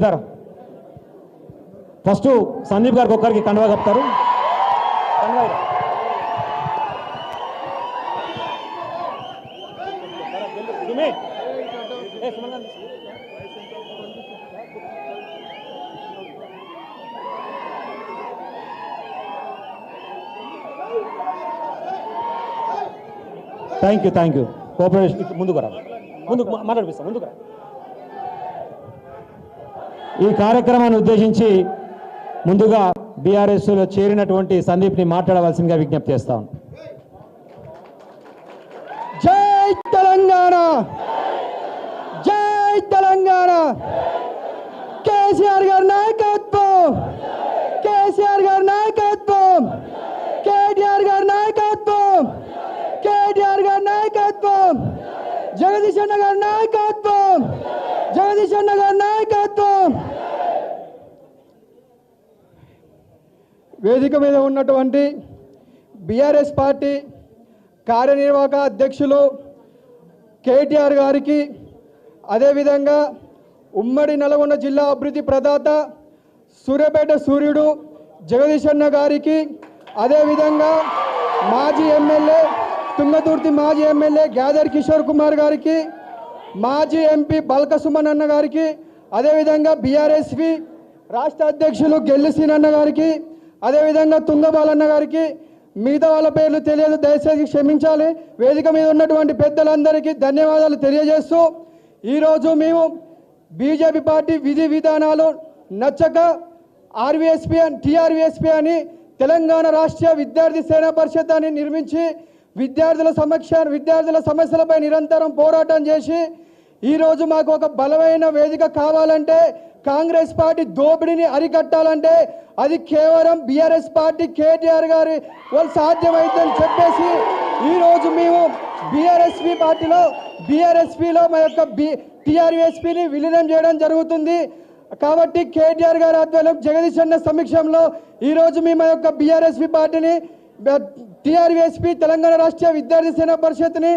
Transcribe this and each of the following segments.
దారా ఫస్ట్ సందీప్ గారికి ఒక్కరికి కండువా కప్తారు. Thank you cooperation. ముందుకు రా, ముందుకు మాట్లాడిపిస్తా, ముందుకు రా. ఈ కార్యక్రమాన్ని ఉద్దేశించి ముందుగా బీఆర్ఎస్లో చేరినటువంటి సందీప్ని మాట్లాడవలసిందిగా విజ్ఞప్తి చేస్తాం. జై తెలంగాణ, జై తెలంగాణ. కేసీఆర్ గారి నాయకత్వం, కేసీఆర్ గారి నాయకత్వం, కేటీఆర్ గారి నాయకత్వం, కేటీఆర్ గారి నాయకత్వం, జగదీష్ అన్న గారి నాయకత్వం, జగదీష్ అన్న గారి నాయకత్వం. వేదిక మీద ఉన్నటువంటి బీఆర్ఎస్ పార్టీ కార్యనిర్వాహక అధ్యక్షులు కేటీఆర్ గారికి, అదేవిధంగా ఉమ్మడి నల్గొండ జిల్లా అభివృద్ధి ప్రదాత సూర్యాపేట సూర్యుడు జగదీష్ అన్న గారికి, అదేవిధంగా మాజీ ఎమ్మెల్యే తుంగతుర్తి మాజీ ఎమ్మెల్యే గ్యాదర్ కిషోర్ కుమార్ గారికి, మాజీ ఎంపీ బల్క సుమన్ అన్న గారికి, అదేవిధంగా బీఆర్ఎస్వి రాష్ట్ర అధ్యక్షులు గెల్లిసీన్ అన్న గారికి, అదేవిధంగా తుంగబాలన్న గారికి, మిగతా వాళ్ళ పేర్లు తెలియదు, దయచేసి క్షమించాలి. వేదిక మీద ఉన్నటువంటి పెద్దలందరికీ ధన్యవాదాలు తెలియజేస్తూ, ఈరోజు మేము బీజేపీ పార్టీ విధి విధానాలు నచ్చక టీఆర్వీఎస్పీ అని తెలంగాణ రాష్ట్రీయ విద్యార్థి సేనా పరిషత్ అని నిర్మించి విద్యార్థుల సమస్యలపై నిరంతరం పోరాటం చేసి ఈరోజు మాకు ఒక బలమైన వేదిక కావాలంటే, కాంగ్రెస్ పార్టీ దోపిడీని అరికట్టాలంటే అది కేవలం బీఆర్ఎస్ పార్టీ కేటీఆర్ గారి వాళ్ళు సాధ్యమైందని చెప్పేసి ఈరోజు మేము బీఆర్ఎస్పీలో మా యొక్క టీఆర్వీఎస్పీని విలీనం చేయడం జరుగుతుంది. కాబట్టి కేటీఆర్ గారి ఆధ్వర్యంలో జగదీష్ అన్న సమక్షంలో ఈరోజు మేము మా యొక్క బీఆర్ఎస్పీ పార్టీని టీఆర్వీఎస్పీ తెలంగాణ రాష్ట్రీయ విద్యార్థి సేనా పరిషత్ని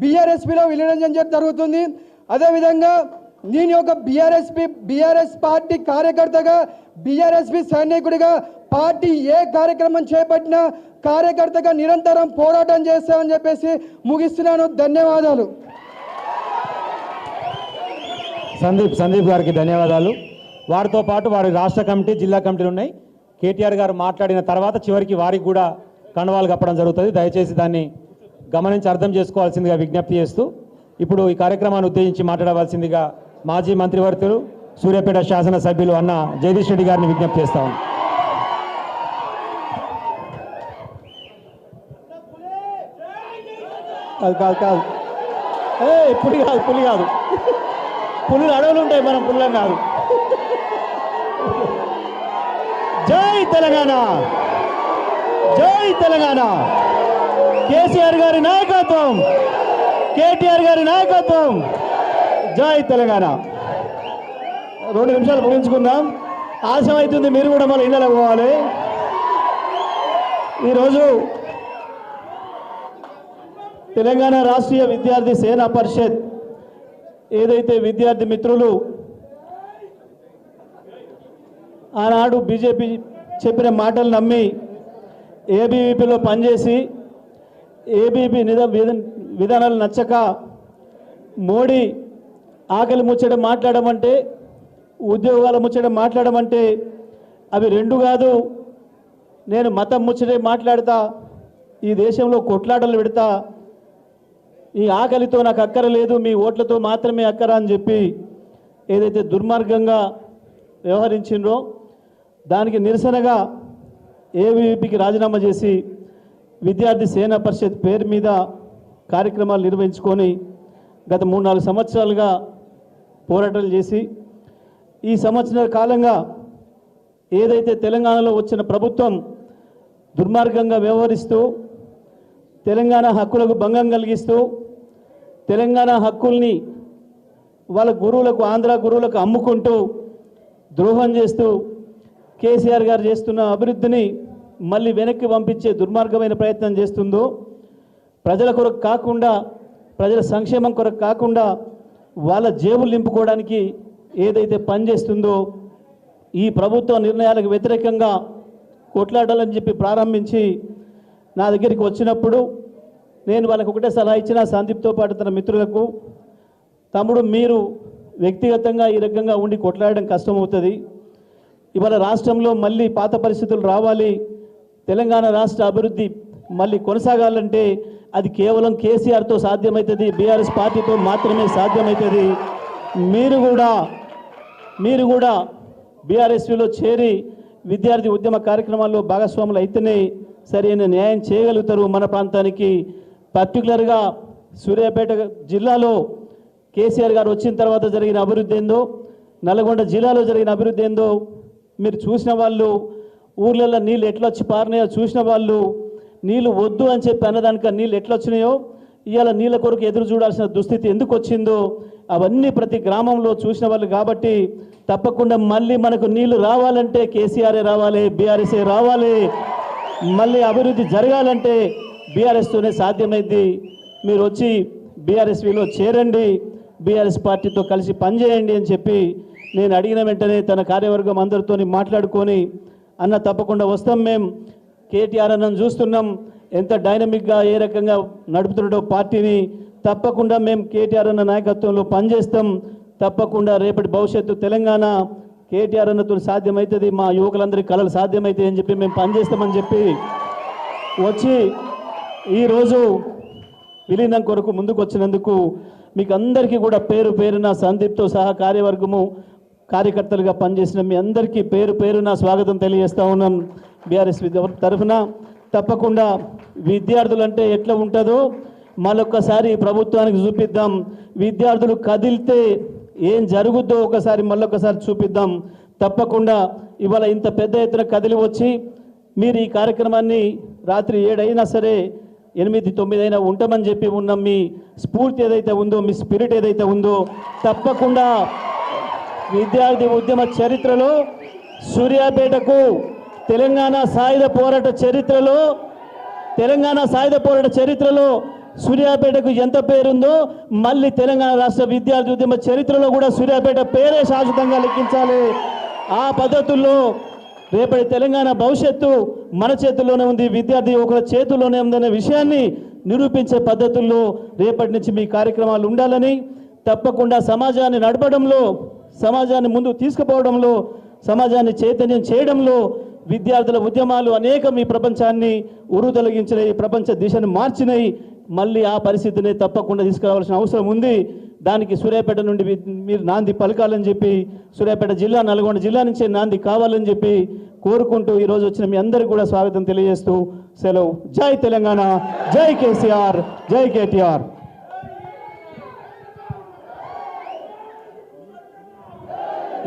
బీఆర్ఎస్పీలో విలీనం చేయడం జరుగుతుంది. అదేవిధంగా నేను యొక్క బీఆర్ఎస్ పార్టీ కార్యకర్తగా, బీఆర్ఎస్పీ సైనికుడిగా పార్టీ ఏ కార్యక్రమం చేపట్టినా కార్యకర్తగా నిరంతరం పోరాటం చేస్తామని చెప్పేసి ముగిస్తున్నాను. ధన్యవాదాలు. సందీప్ గారికి ధన్యవాదాలు. వారితో పాటు వారి రాష్ట్ర కమిటీ, జిల్లా కమిటీలు ఉన్నాయి. కేటీఆర్ గారు మాట్లాడిన తర్వాత చివరికి వారికి కూడా కండువాలు కప్పడం జరుగుతుంది. దయచేసి దాన్ని గమనించి అర్థం చేసుకోవాల్సిందిగా విజ్ఞప్తి చేస్తూ ఇప్పుడు ఈ కార్యక్రమాన్ని ఉద్దేశించి మాట్లాడవలసిందిగా మాజీ మంత్రివర్యులు సూర్యాపేట శాసనసభ్యులు అన్న జగదీష్ రెడ్డి గారిని విజ్ఞప్తి చేస్తాం. కాదు పులి కాదు, పులులు అడవులు ఉంటాయి, మనం పుల్లం కాదు. జై తెలంగాణ, జై తెలంగాణ. కేసీఆర్ గారి నాయకత్వం, కేటీఆర్ గారి నాయకత్వం. జై తెలంగాణ. 2 నిమిషాలు ముగించుకుందాం. ఆలస్యం అవుతుంది, మీరు కూడా మళ్ళీ ఇళ్ళకి పోవాలి. ఈరోజు తెలంగాణ రాష్ట్రీయ విద్యార్థి సేనా పరిషత్ ఏదైతే విద్యార్థి మిత్రులు ఆనాడు బీజేపీ చెప్పిన మాటలు నమ్మి ఏబీవీపీలో పనిచేసి ఏబీవీ విధానాలు నచ్చక మోడీ ఆకలి ముచ్చట మాట్లాడమంటే, ఉద్యోగాల ముచ్చట మాట్లాడమంటే అవి 2 కాదు, నేను మతం ముచ్చటే మాట్లాడతా, ఈ దేశంలో కొట్లాటలు పెడతా, ఈ ఆకలితో నాకు అక్కర లేదు, మీ ఓట్లతో మాత్రమే అక్కర అని చెప్పి ఏదైతే దుర్మార్గంగా వ్యవహరించిండ్రో దానికి నిరసనగా ఏబీవీపీకి రాజీనామా చేసి విద్యార్థి సేనా పరిషత్ పేరు మీద కార్యక్రమాలు నిర్వహించుకొని గత 3-4 సంవత్సరాలుగా పోరాటాలు చేసి ఈ సంవత్సరాల కాలంగా ఏదైతే తెలంగాణలో వచ్చిన ప్రభుత్వం దుర్మార్గంగా వ్యవహరిస్తూ తెలంగాణ హక్కులకు భంగం కలిగిస్తూ తెలంగాణ హక్కుల్ని వాళ్ళ గురువులకు, ఆంధ్ర గురువులకు అమ్ముకుంటూ ద్రోహం చేస్తూ కేసీఆర్ గారు చేస్తున్న అభివృద్ధిని మళ్ళీ వెనక్కి పంపించే దుర్మార్గమైన ప్రయత్నం చేస్తుందో, ప్రజల కొరకు కాకుండా, ప్రజల సంక్షేమం కొరకు కాకుండా వాళ్ళ జేబులు నింపుకోవడానికి ఏదైతే పనిచేస్తుందో ఈ ప్రభుత్వ నిర్ణయాలకు వ్యతిరేకంగా కొట్లాడాలని చెప్పి ప్రారంభించి నా దగ్గరికి వచ్చినప్పుడు నేను వాళ్ళకు ఒకటే సలహా ఇచ్చిన సందీప్తో పాటు తన మిత్రులకు, తమ్ముడు మీరు వ్యక్తిగతంగా ఈ రకంగా ఉండి కొట్లాడడం కష్టమవుతుంది. ఇవాళ రాష్ట్రంలో మళ్ళీ పాత పరిస్థితులు రావాలి, తెలంగాణ రాష్ట్ర అభివృద్ధి మళ్ళీ కొనసాగాలంటే అది కేవలం కేసీఆర్తో సాధ్యమవుతుంది, బీఆర్ఎస్ పార్టీతో మాత్రమే సాధ్యమవుతుంది. మీరు కూడా బీఆర్ఎస్లో చేరి విద్యార్థి ఉద్యమ కార్యక్రమాల్లో భాగస్వాములు అయితేనే సరైన న్యాయం చేయగలుగుతారు. మన ప్రాంతానికి పర్టికులర్గా సూర్యాపేట జిల్లాలో కేసీఆర్ గారు వచ్చిన తర్వాత జరిగిన అభివృద్ధి ఏందో, నల్గొండ జిల్లాలో జరిగిన అభివృద్ధి ఏందో మీరు చూసిన వాళ్ళు, ఊర్లలో నీళ్ళు ఎట్లా వచ్చి పారినాయో చూసిన వాళ్ళు, నీళ్ళు వద్దు అని చెప్పి అన్నదానిక నీళ్ళు ఎట్లా వచ్చినాయో, ఇవాళ నీళ్ళ కొరకు ఎదురు చూడాల్సిన దుస్థితి ఎందుకు వచ్చిందో అవన్నీ ప్రతి గ్రామంలో చూసిన వాళ్ళు. కాబట్టి తప్పకుండా మళ్ళీ మనకు నీళ్లు రావాలంటే కేసీఆరే రావాలి, బీఆర్ఎస్ఏ రావాలి. మళ్ళీ అభివృద్ధి జరగాలంటే బీఆర్ఎస్తోనే సాధ్యమైంది. మీరు వచ్చి బీఆర్ఎస్లో చేరండి, బీఆర్ఎస్ పార్టీతో కలిసి పనిచేయండి అని చెప్పి నేను అడిగిన వెంటనే తన కార్యవర్గం అందరితో మాట్లాడుకొని, అన్న తప్పకుండా వస్తాం, మేము కేటీఆర్ అన్నను చూస్తున్నాం ఎంత డైనమిక్గా ఏ రకంగా నడుపుతున్నాడో పార్టీని, తప్పకుండా మేము కేటీఆర్ అన్న నాయకత్వంలో పనిచేస్తాం, తప్పకుండా రేపటి భవిష్యత్తు తెలంగాణ కేటీఆర్ అన్నతో సాధ్యమవుతుంది, మా యువకులందరికీ కళలు సాధ్యమవుతాయి అని చెప్పి మేము పనిచేస్తామని చెప్పి వచ్చి ఈరోజు విలీనం కొరకు ముందుకు వచ్చినందుకు మీకు అందరికీ కూడా పేరు పేరున సందీప్తో సహా కార్యవర్గము కార్యకర్తలుగా పనిచేసిన మీ అందరికీ పేరు పేరున స్వాగతం తెలియజేస్తూ ఉన్నాం బీఆర్ఎస్ తరఫున. తప్పకుండా విద్యార్థులంటే ఎట్లా ఉంటుందో మళ్ళొక్కసారి ప్రభుత్వానికి చూపిద్దాం, విద్యార్థులు కదిలితే ఏం జరుగుద్దో ఒకసారి మళ్ళొకసారి చూపిద్దాం. తప్పకుండా ఇవాళ ఇంత పెద్ద ఎత్తున కదిలి వచ్చి మీరు ఈ కార్యక్రమాన్ని రాత్రి 7 అయినా సరే 8, 9 అయినా ఉంటామని చెప్పి ఉన్నాం. మీ స్ఫూర్తి ఏదైతే ఉందో, మీ స్పిరిట్ ఏదైతే ఉందో, తప్పకుండా విద్యార్థి ఉద్యమ చరిత్రలో సూర్యాపేటకు తెలంగాణ సాయుధ పోరాట చరిత్రలో సూర్యాపేటకు ఎంత పేరుందో మళ్ళీ తెలంగాణ రాష్ట్ర విద్యార్థి ఉద్యమ చరిత్రలో కూడా సూర్యాపేట పేరే శాశ్వతంగా లెక్కించాలి. ఆ పద్ధతుల్లో రేపటి తెలంగాణ భవిష్యత్తు మన చేతుల్లోనే ఉంది, విద్యార్థి యువకుల చేతుల్లోనే ఉందనే విషయాన్ని నిరూపించే పద్ధతుల్లో రేపటి నుంచి మీ కార్యక్రమాలు ఉండాలని, తప్పకుండా సమాజాన్ని నడపడంలో, సమాజాన్ని ముందుకు తీసుకుపోవడంలో, సమాజాన్ని చైతన్యం చేయడంలో విద్యార్థుల ఉద్యమాలు అనేకం ఈ ప్రపంచాన్ని ఉరుతొలగించినాయి, ప్రపంచ దిశను మార్చినాయి. మళ్ళీ ఆ పరిస్థితిని తప్పకుండా తీసుకురావాల్సిన అవసరం ఉంది. దానికి సూర్యాపేట నుండి మీరు నాంది పలకాలని చెప్పి, సూర్యాపేట జిల్లా, నల్గొండ జిల్లా నుంచే నాంది కావాలని చెప్పి కోరుకుంటూ ఈరోజు వచ్చిన మీ అందరికీ కూడా స్వాగతం తెలియజేస్తూ సెలవు. జై తెలంగాణ, జై కేసీఆర్, జై కేటీఆర్.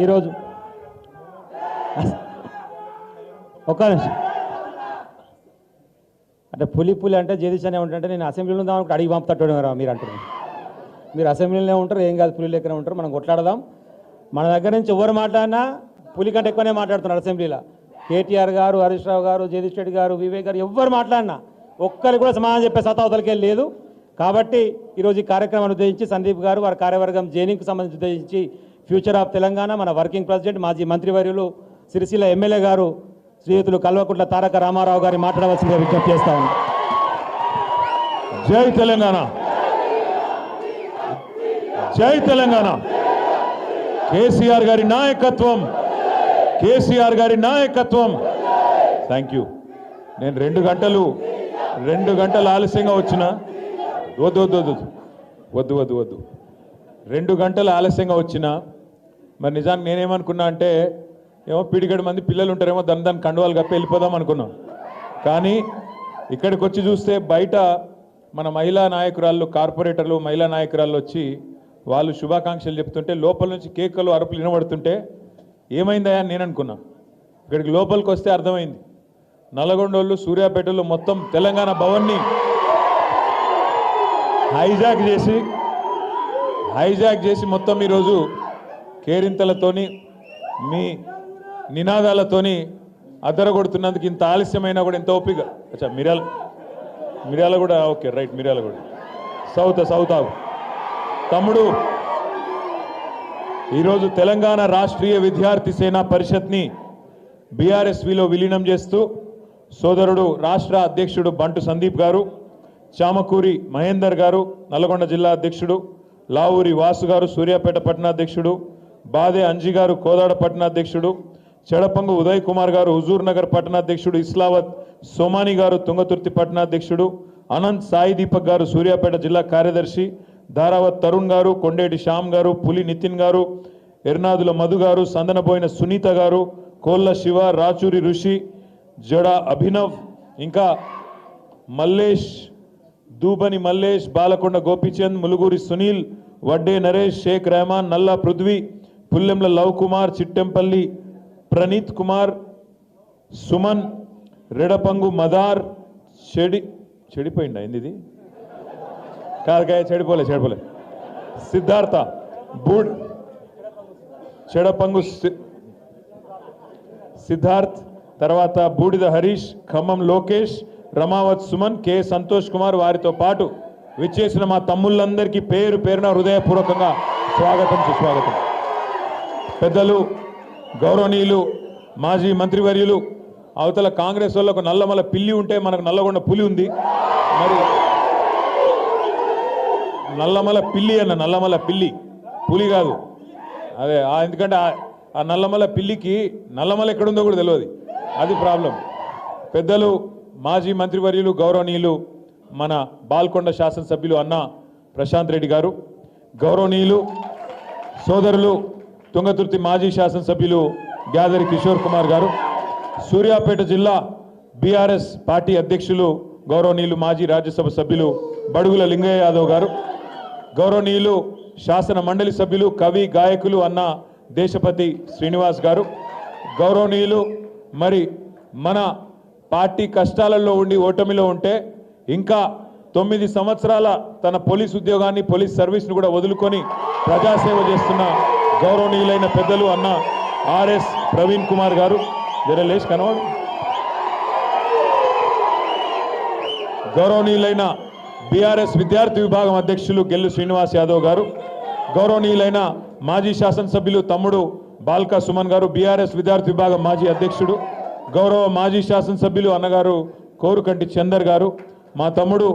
ఈరోజు ఒక్క నిమిషం, అంటే పులి అంటే జేదిశానే ఉంటుంటే నేను అసెంబ్లీలో ఉందాం అనుకుంటే అడిగి పంపుతాడు మీరు అంటున్నారు. మీరు అసెంబ్లీలో ఉంటారు, ఏం కాదు, పులి లెక్కనే ఉంటారు, మనం కొట్లాడదాం. మన దగ్గర నుంచి ఎవరు మాట్లాడినా పులి కంటే ఎక్కువనే మాట్లాడుతున్నారు అసెంబ్లీలో. కేటీఆర్ గారు, హరీష్ రావు గారు, జగదీష్ రెడ్డి గారు, వివేక్ గారు ఎవరు మాట్లాడినా ఒక్కరికి కూడా సమాధానం చెప్పే సతావతలకే లేదు. కాబట్టి ఈరోజు ఈ కార్యక్రమాన్ని ఉద్దేశించి సందీప్ గారు, వారి కార్యవర్గం జైనింగ్కి సంబంధించి ఉద్దేశించి ఫ్యూచర్ ఆఫ్ తెలంగాణ మన వర్కింగ్ ప్రెసిడెంట్ మాజీ మంత్రివర్యులు సిరిసిల్ల ఎమ్మెల్యే గారు శ్రీయుతులు కల్వకుంట్ల తారక రామారావు గారి మాట్లాడవలసిందిగా విజ్ఞప్తి చేస్తా ఉన్నాం. జై తెలంగాణ, జై తెలంగాణ. కేసీఆర్ గారి నాయకత్వం, కేసీఆర్ గారి నాయకత్వం. Thank you. నేను 2 గంటలు ఆలస్యంగా వచ్చిన. వద్దు వద్దు వద్దు వద్దు వద్దు వద్దు 2 గంటలు ఆలస్యంగా వచ్చిన. మరి నిజానికి నేనేమనుకున్నా అంటే ఏమో పిడిగడి మంది పిల్లలు ఉంటారేమో దాని కండువాలు కప్పి వెళ్ళిపోదాం అనుకున్నాం. కానీ ఇక్కడికి వచ్చి చూస్తే బయట మన మహిళా నాయకురాళ్ళు, కార్పొరేటర్లు, మహిళా నాయకురాళ్ళు వచ్చి వాళ్ళు శుభాకాంక్షలు చెప్తుంటే లోపల నుంచి కేకలు, అరుపులు వినబడుతుంటే ఏమైందయా అని నేను అనుకున్నా. ఇక్కడికి లోపలికి వస్తే అర్థమైంది, నల్గొండోళ్ళు సూర్యాపేటలో మొత్తం తెలంగాణ భవన్ని హైజాక్ చేసి మొత్తం ఈరోజు కేరింతలతోని, మీ నినాదాలతోని అద్దరగొడుతున్నందుకు ఇంత ఆలస్యమైనా కూడా ఎంత ఓపిక. అచ్చా మిర్యాల కూడా ఓకే, రైట్, మిర్యాల కూడా సౌత్ తమ్ముడు ఈరోజు తెలంగాణ రాష్ట్రీయ విద్యార్థి సేన పరిషత్ని బీఆర్ఎస్విలో విలీనం చేస్తూ సోదరుడు రాష్ట్ర అధ్యక్షుడు బంటు సందీప్ గారు, చామకూరి మహేందర్ గారు నల్గొండ జిల్లా అధ్యక్షుడు, లావూరి వాసు గారు సూర్యాపేట పట్టణాధ్యక్షుడు, బాదే అంజి గారు కోదాడ పట్టణాధ్యక్షుడు, చెడపంగు ఉదయ్ కుమార్ గారు హుజూర్ నగర్ పట్టణాధ్యక్షుడు, ఇస్లావత్ సోమాని గారు తుంగతుర్తి పట్టణాధ్యక్షుడు, అనంత్ సాయి దీపక్ గారు సూర్యాపేట జిల్లా కార్యదర్శి, ధారావత్ తరుణ్ గారు, కొండేటి శ్యామ్ గారు, పులి నితిన్ గారు, ఎర్నాదుల మధు గారు, సందనబోయిన సునీత గారు, కోళ్ళ శివ, రాచూరి ఋషి, జడ అభినవ్, ఇంకా మల్లేష్, దూబని మల్లేష్, బాలకొండ గోపీచంద్, ములుగూరి సునీల్, వడ్డే నరేష్, షేక్ రెహమాన్, నల్లా పృథ్వీ, పుల్లెంల లవ్ కుమార్, చిట్టెంపల్లి ప్రణీత్ కుమార్, సుమన్, రెడపంగు మదార్, చెడిపోయిందా ఇది కాదుకాయ చెడిపోలే సిద్ధార్థ, చెడపంగు సిద్ధార్థ్, తర్వాత బూడిద హరీష్, ఖమ్మం లోకేష్, రమావత్ సుమన్, కె సంతోష్ కుమార్, వారితో పాటు విచ్చేసిన మా తమ్ముళ్ళందరికీ పేరు పేరున హృదయపూర్వకంగా స్వాగతం సుస్వాగతం. పెద్దలు గౌరవనీయులు మాజీ మంత్రివర్యులు, అవతల కాంగ్రెస్ వాళ్ళకు నల్లమల పిల్లి ఉంటే మనకు నల్లగొండ పులి ఉంది. మరి నల్లమల పిల్లి అన్న, నల్లమల పిల్లి పులి కాదు అదే. ఎందుకంటే ఆ నల్లమల పిల్లికి నల్లమల ఎక్కడుందో కూడా తెలియదు, అది ప్రాబ్లం. పెద్దలు మాజీ మంత్రివర్యులు గౌరవనీయులు మన బాల్కొండ శాసనసభ్యులు అన్న ప్రశాంత్ రెడ్డి గారు, గౌరవనీయులు సోదరులు తుంగతుర్తి మాజీ శాసనసభ్యులు గ్యాదరి కిషోర్ కుమార్ గారు, సూర్యాపేట జిల్లా బీఆర్ఎస్ పార్టీ అధ్యక్షులు గౌరవనీయులు మాజీ రాజ్యసభ సభ్యులు బడుగుల లింగయ్య యాదవ్ గారు, గౌరవనీయులు శాసన మండలి సభ్యులు కవి గాయకులు అన్న దేశపతి శ్రీనివాస్ గారు, గౌరవనీయులు మరి మన పార్టీ కష్టాలలో ఉండి ఓటమిలో ఉంటే ఇంకా 9 సంవత్సరాల తన పోలీస్ ఉద్యోగాన్ని పోలీస్ సర్వీస్ను కూడా వదులుకొని ప్రజాసేవ చేస్తున్న గౌరవనీయులైన పెద్దలు అన్న ఆర్ఎస్ ప్రవీణ్ కుమార్ గారు, జరలేష్ కనవాడు, గౌరవనీయులైన బీఆర్ఎస్ విద్యార్థి విభాగం అధ్యక్షులు గెల్లు శ్రీనివాస్ యాదవ్ గారు, గౌరవనీయులైన మాజీ శాసనసభ్యులు తమ్ముడు బాల్కా సుమన్ గారు, బీఆర్ఎస్ విద్యార్థి విభాగం మాజీ అధ్యక్షుడు, గౌరవ మాజీ శాసనసభ్యులు అన్నగారు కోరుకంటి చందర్ గారు, మా తమ్ముడు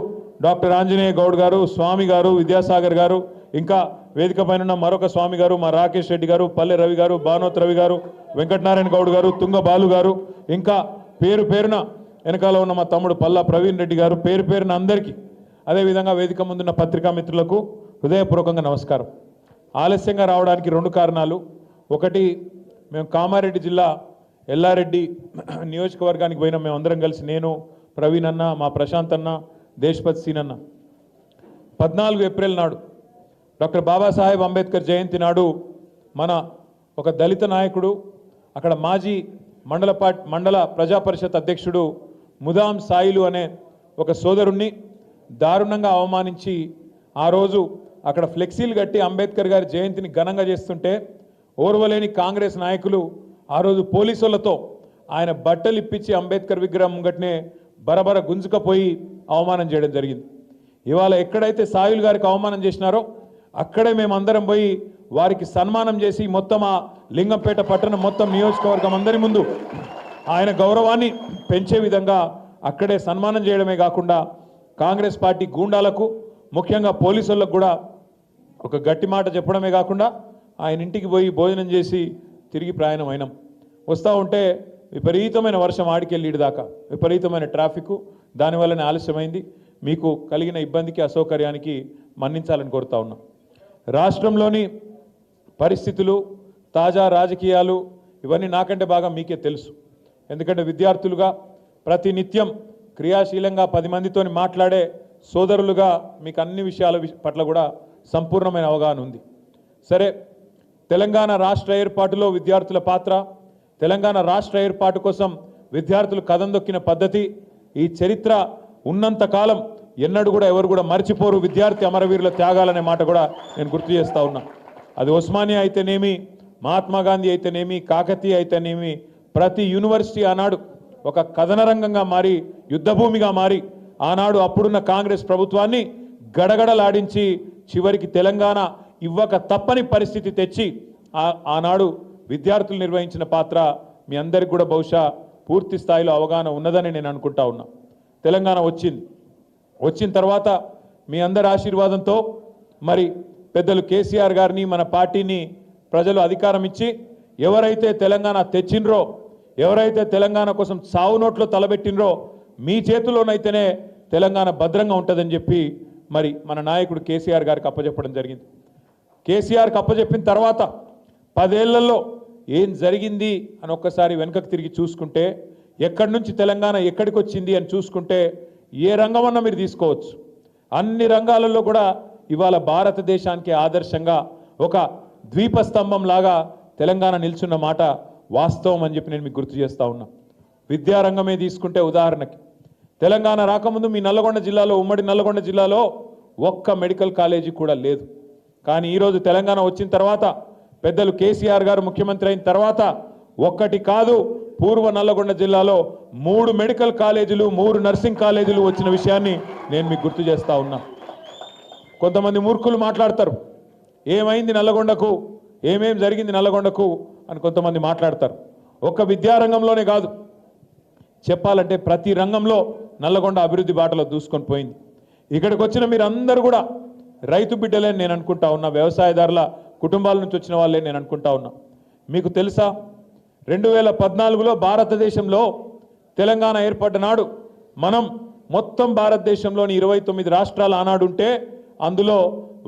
డాక్టర్ ఆంజనేయ గౌడ్ గారు, స్వామి గారు, విద్యాసాగర్ గారు, ఇంకా వేదిక పైన మరొక స్వామి గారు, మా రాకేష్ రెడ్డి గారు, పల్లె రవి గారు, బానోత్ రవి గారు, వెంకటనారాయణ గౌడ్ గారు, తుంగ బాలు గారు, ఇంకా పేరు పేరున వెనకాల ఉన్న మా తమ్ముడు పల్లా ప్రవీణ్ రెడ్డి గారు, పేరు పేరున అందరికీ, అదేవిధంగా వేదిక ముందున్న పత్రికా మిత్రులకు హృదయపూర్వకంగా నమస్కారం. ఆలస్యంగా రావడానికి 2 కారణాలు. ఒకటి, మేము కామారెడ్డి జిల్లా ఎల్లారెడ్డి నియోజకవర్గానికి పోయినాం. మేము అందరం కలిసి, నేను, ప్రవీణ్ అన్న, మా ప్రశాంత్ అన్న, దేశపతి సీన్ అన్న. 14 ఏప్రిల్ నాడు డాక్టర్ బాబాసాహెబ్ అంబేద్కర్ జయంతి నాడు మన ఒక దళిత నాయకుడు, అక్కడ మాజీ మండల ప్రజా పరిషత్ అధ్యక్షుడు ముదాం సాయిలు అనే ఒక సోదరుణ్ణి దారుణంగా అవమానించి ఆ రోజు అక్కడ ఫ్లెక్సీలు కట్టి అంబేద్కర్ గారి జయంతిని ఘనంగా చేస్తుంటే ఓర్వలేని కాంగ్రెస్ నాయకులు ఆ రోజు పోలీసులతో ఆయన బట్టలు ఇప్పించి అంబేద్కర్ విగ్రహం ముంగట్నే బరబర గుంజుకపోయి అవమానం చేయడం జరిగింది. ఇవాళ ఎక్కడైతే సాయులు గారికి అవమానం చేసినారో అక్కడే మేమందరం పోయి వారికి సన్మానం చేసి మొత్తం ఆ లింగంపేట పట్టణం మొత్తం నియోజకవర్గం అందరి ముందు ఆయన గౌరవాన్ని పెంచే విధంగా అక్కడే సన్మానం చేయడమే కాకుండా కాంగ్రెస్ పార్టీ గూండాలకు, ముఖ్యంగా పోలీసులకు కూడా ఒక గట్టి మాట చెప్పడమే కాకుండా ఆయన ఇంటికి పోయి భోజనం చేసి తిరిగి ప్రయాణం అయినాం. వస్తూ ఉంటే విపరీతమైన వర్షం ఆడికెళ్ళి దాకా విపరీతమైన ట్రాఫిక్, దానివల్లనే ఆలస్యమైంది. మీకు కలిగిన ఇబ్బందికి అసౌకర్యానికి మన్నించాలని కోరుతా ఉన్నాం. రాష్ట్రంలోని పరిస్థితులు, తాజా రాజకీయాలు ఇవన్నీ నాకంటే బాగా మీకే తెలుసు. ఎందుకంటే విద్యార్థులుగా ప్రతినిత్యం క్రియాశీలంగా 10 మందితో మాట్లాడే సోదరులుగా మీకు అన్ని విషయాల పట్ల కూడా సంపూర్ణమైన అవగాహన ఉంది. సరే, తెలంగాణ రాష్ట్ర ఏర్పాటులో విద్యార్థుల పాత్ర, తెలంగాణ రాష్ట్ర ఏర్పాటు కోసం విద్యార్థులు కదం దొక్కిన పద్ధతి, ఈ చరిత్ర ఉన్నంతకాలం ఎన్నడూ కూడా ఎవరు కూడా మర్చిపోరు విద్యార్థి అమరవీరుల త్యాగాలనే మాట కూడా నేను గుర్తు చేస్తూ ఉన్నా. అది ఉస్మానియా అయితేనేమి, మహాత్మా గాంధీ అయితేనేమి, కాకతీయ అయితేనేమి, ప్రతి యూనివర్సిటీ ఆనాడు ఒక కథన రంగంగా మారి, యుద్ధభూమిగా మారి, ఆనాడు అప్పుడున్న కాంగ్రెస్ ప్రభుత్వాన్ని గడగడలాడించి చివరికి తెలంగాణ ఇవ్వక తప్పని పరిస్థితి తెచ్చి ఆనాడు విద్యార్థులు నిర్వహించిన పాత్ర మీ అందరికి కూడా బహుశా పూర్తి స్థాయిలో అవగాహన ఉన్నదని నేను అనుకుంటా ఉన్నా. తెలంగాణ వచ్చిన తర్వాత మీ అందరి ఆశీర్వాదంతో మరి పెద్దలు కేసీఆర్ గారిని మన పార్టీని ప్రజలు అధికారం ఇచ్చి ఎవరైతే తెలంగాణ తెచ్చిండ్రో, ఎవరైతే తెలంగాణ కోసం సావు నోట్లో తలబెట్టినరో మీ చేతిలోనైతేనే తెలంగాణ భద్రంగా ఉంటుందని చెప్పి మరి మన నాయకుడు కేసీఆర్ గారికి అప్పచెప్పడం జరిగింది. కేసీఆర్కి అప్పచెప్పిన తర్వాత 10 ఏళ్లలో ఏం జరిగింది అని ఒక్కసారి వెనుకకు తిరిగి చూసుకుంటే, ఎక్కడి నుంచి తెలంగాణ ఎక్కడికి వచ్చింది అని చూసుకుంటే ఏ రంగమన్నా మీరు తీసుకోవచ్చు. అన్ని రంగాలలో కూడా ఇవాళ భారతదేశానికి ఆదర్శంగా ఒక ద్వీపస్తంభం లాగా తెలంగాణ నిల్చున్న మాట వాస్తవం అని చెప్పి నేను మీకు గుర్తు చేస్తా ఉన్నా. విద్యారంగమే తీసుకుంటే ఉదాహరణకి తెలంగాణ రాకముందు మీ నల్లగొండ జిల్లాలో, ఉమ్మడి నల్లగొండ జిల్లాలో ఒక్క మెడికల్ కాలేజీ కూడా లేదు. కానీ ఈరోజు తెలంగాణ వచ్చిన తర్వాత పెద్దలు కేసీఆర్ గారు ముఖ్యమంత్రి అయిన తర్వాత ఒక్కటి కాదు, పూర్వ నల్లగొండ జిల్లాలో 3 మెడికల్ కాలేజీలు, 3 నర్సింగ్ కాలేజీలు వచ్చిన విషయాన్ని నేను మీకు గుర్తు చేస్తా ఉన్నా. కొంతమంది మూర్ఖులు మాట్లాడతారు, ఏమైంది నల్లగొండకు, ఏమేం జరిగింది నల్లగొండకు అని కొంతమంది మాట్లాడతారు. ఒక్క విద్యారంగంలోనే కాదు, చెప్పాలంటే ప్రతి రంగంలో నల్లగొండ అభివృద్ధి బాటలో దూసుకొని పోయింది. ఇక్కడికి వచ్చిన మీరందరూ కూడా రైతు బిడ్డలే నేను అనుకుంటా ఉన్నా, వ్యవసాయదారుల కుటుంబాల నుంచి వచ్చిన వాళ్ళే నేను అనుకుంటా ఉన్నా. మీకు తెలుసా 2014లో భారతదేశంలో తెలంగాణ ఏర్పడ్డ నాడు మనం మొత్తం భారతదేశంలోని 29 రాష్ట్రాలు ఆనాడు ఉంటే అందులో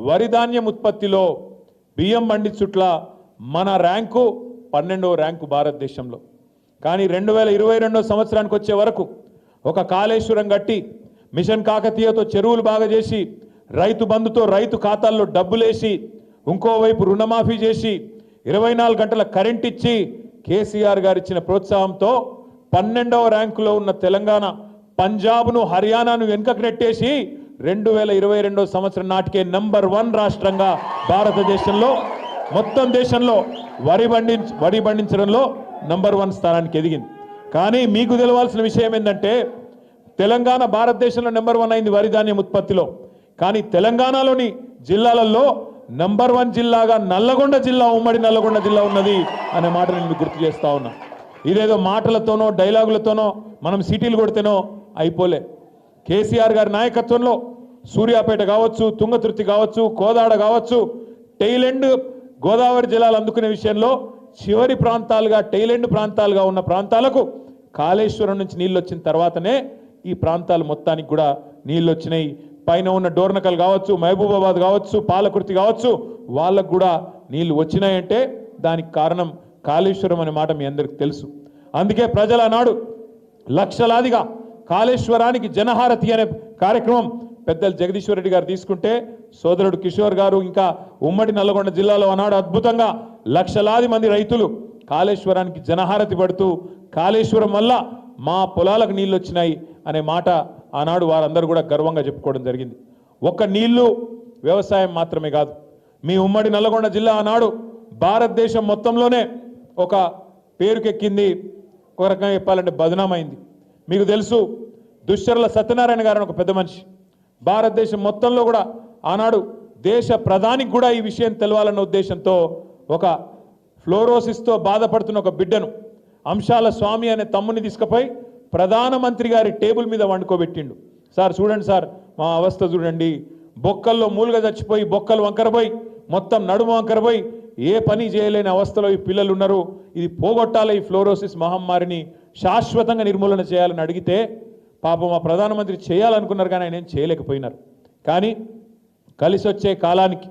వరి ధాన్యం ఉత్పత్తిలో బియ్యం పండించుట్ల మన ర్యాంకు 12వ ర్యాంకు భారతదేశంలో. కానీ 2022 సంవత్సరానికి వచ్చే వరకు ఒక కాళేశ్వరం కట్టి, మిషన్ కాకతీయతో చెరువులు బాగా చేసి, రైతు బంధుతో రైతు ఖాతాల్లో డబ్బులేసి, ఇంకోవైపు రుణమాఫీ చేసి, 24 గంటల కరెంట్ ఇచ్చి కేసీఆర్ గారు ఇచ్చిన ప్రోత్సాహంతో 12వ ర్యాంకులో ఉన్న తెలంగాణ పంజాబ్ను, హర్యానాను వెనుకకు నెట్టేసి 2022 సంవత్సరం నాటికే నంబర్ 1 రాష్ట్రంగా భారతదేశంలో మొత్తం దేశంలో వరి పండించడంలో నంబర్ 1 స్థానానికి ఎదిగింది. కానీ మీకు తెలవాల్సిన విషయం ఏంటంటే తెలంగాణ భారతదేశంలో నంబర్ 1 అయింది వరి ధాన్యం ఉత్పత్తిలో. కానీ తెలంగాణలోని జిల్లాలలో నంబర్ 1 జిల్లాగా నల్లగొండ జిల్లా, ఉమ్మడి నల్లగొండ జిల్లా ఉన్నది అనే మాట నేను మీకు గుర్తు చేస్తా ఉన్నా. ఇదేదో మాటలతోనో డైలాగులతోనో మనం సిటీలు కొడితేనో అయిపోలే. కేసీఆర్ గారి నాయకత్వంలో సూర్యాపేట కావచ్చు, తుంగతుర్తి కావచ్చు, కోదాడ కావచ్చు, టైలెండ్ గోదావరి జిల్లాలు అందుకునే విషయంలో చివరి ప్రాంతాలుగా, టైలెండ్ ప్రాంతాలుగా ఉన్న ప్రాంతాలకు కాళేశ్వరం నుంచి నీళ్ళు వచ్చిన తర్వాతనే ఈ ప్రాంతాలు మొత్తానికి కూడా నీళ్ళు వచ్చినాయి. పైన ఉన్న డోర్నకల్ కావచ్చు, మహబూబాబాద్ కావచ్చు, పాలకుర్తి కావచ్చు, వాళ్ళకు కూడా నీళ్లు వచ్చినాయంటే దానికి కారణం కాళేశ్వరం అనే మాట మీ అందరికి తెలుసు. అందుకే ప్రజల నాడు లక్షలాదిగా కాళేశ్వరానికి జనహారతి అనే కార్యక్రమం పెద్దలు జగదీశ్వర్ రెడ్డి గారు తీసుకుంటే, సోదరుడు కిషోర్ గారు ఇంకా ఉమ్మడి నల్లగొండ జిల్లాలో ఆనాడు అద్భుతంగా లక్షలాది మంది రైతులు కాళేశ్వరానికి జనహారతి పడుతూ కాళేశ్వరం వల్ల మా పొలాలకు నీళ్ళు వచ్చినాయి అనే మాట ఆనాడు వారందరూ కూడా గర్వంగా చెప్పుకోవడం జరిగింది. ఒక్క నీళ్లు వ్యవసాయం మాత్రమే కాదు, మీ ఉమ్మడి నల్లగొండ జిల్లా ఆనాడు భారతదేశం మొత్తంలోనే ఒక పేరుకెక్కింది, ఒక రకంగా చెప్పాలంటే బదనామైంది. మీకు తెలుసు దుశ్చర్ల సత్యనారాయణ గారు ఒక పెద్ద మనిషి, భారతదేశం మొత్తంలో కూడా ఆనాడు దేశ ప్రధానికి కూడా ఈ విషయం తెలవాలన్న ఉద్దేశంతో ఒక ఫ్లోరోసిస్తో బాధపడుతున్న ఒక బిడ్డను అంశాల స్వామి అనే తమ్ముని తీసుకుపోయి ప్రధానమంత్రి గారి టేబుల్ మీద వండుకోబెట్టిండు. సార్ చూడండి సార్, మా అవస్థ చూడండి, బొక్కల్లో మూలుగా చచ్చిపోయి, బొక్కలు వంకరపోయి, మొత్తం నడుము వంకరపోయి, ఏ పని చేయలేని అవస్థలో ఈ పిల్లలు ఉన్నారు. ఇది పోగొట్టాలి, ఈ ఫ్లోరోసిస్ మహమ్మారిని శాశ్వతంగా నిర్మూలన చేయాలని అడిగితే పాపం మా ప్రధానమంత్రి చేయాలనుకున్నారు కానీ ఆయన ఏం చేయలేకపోయినారు. కానీ కలిసి వచ్చే కాలానికి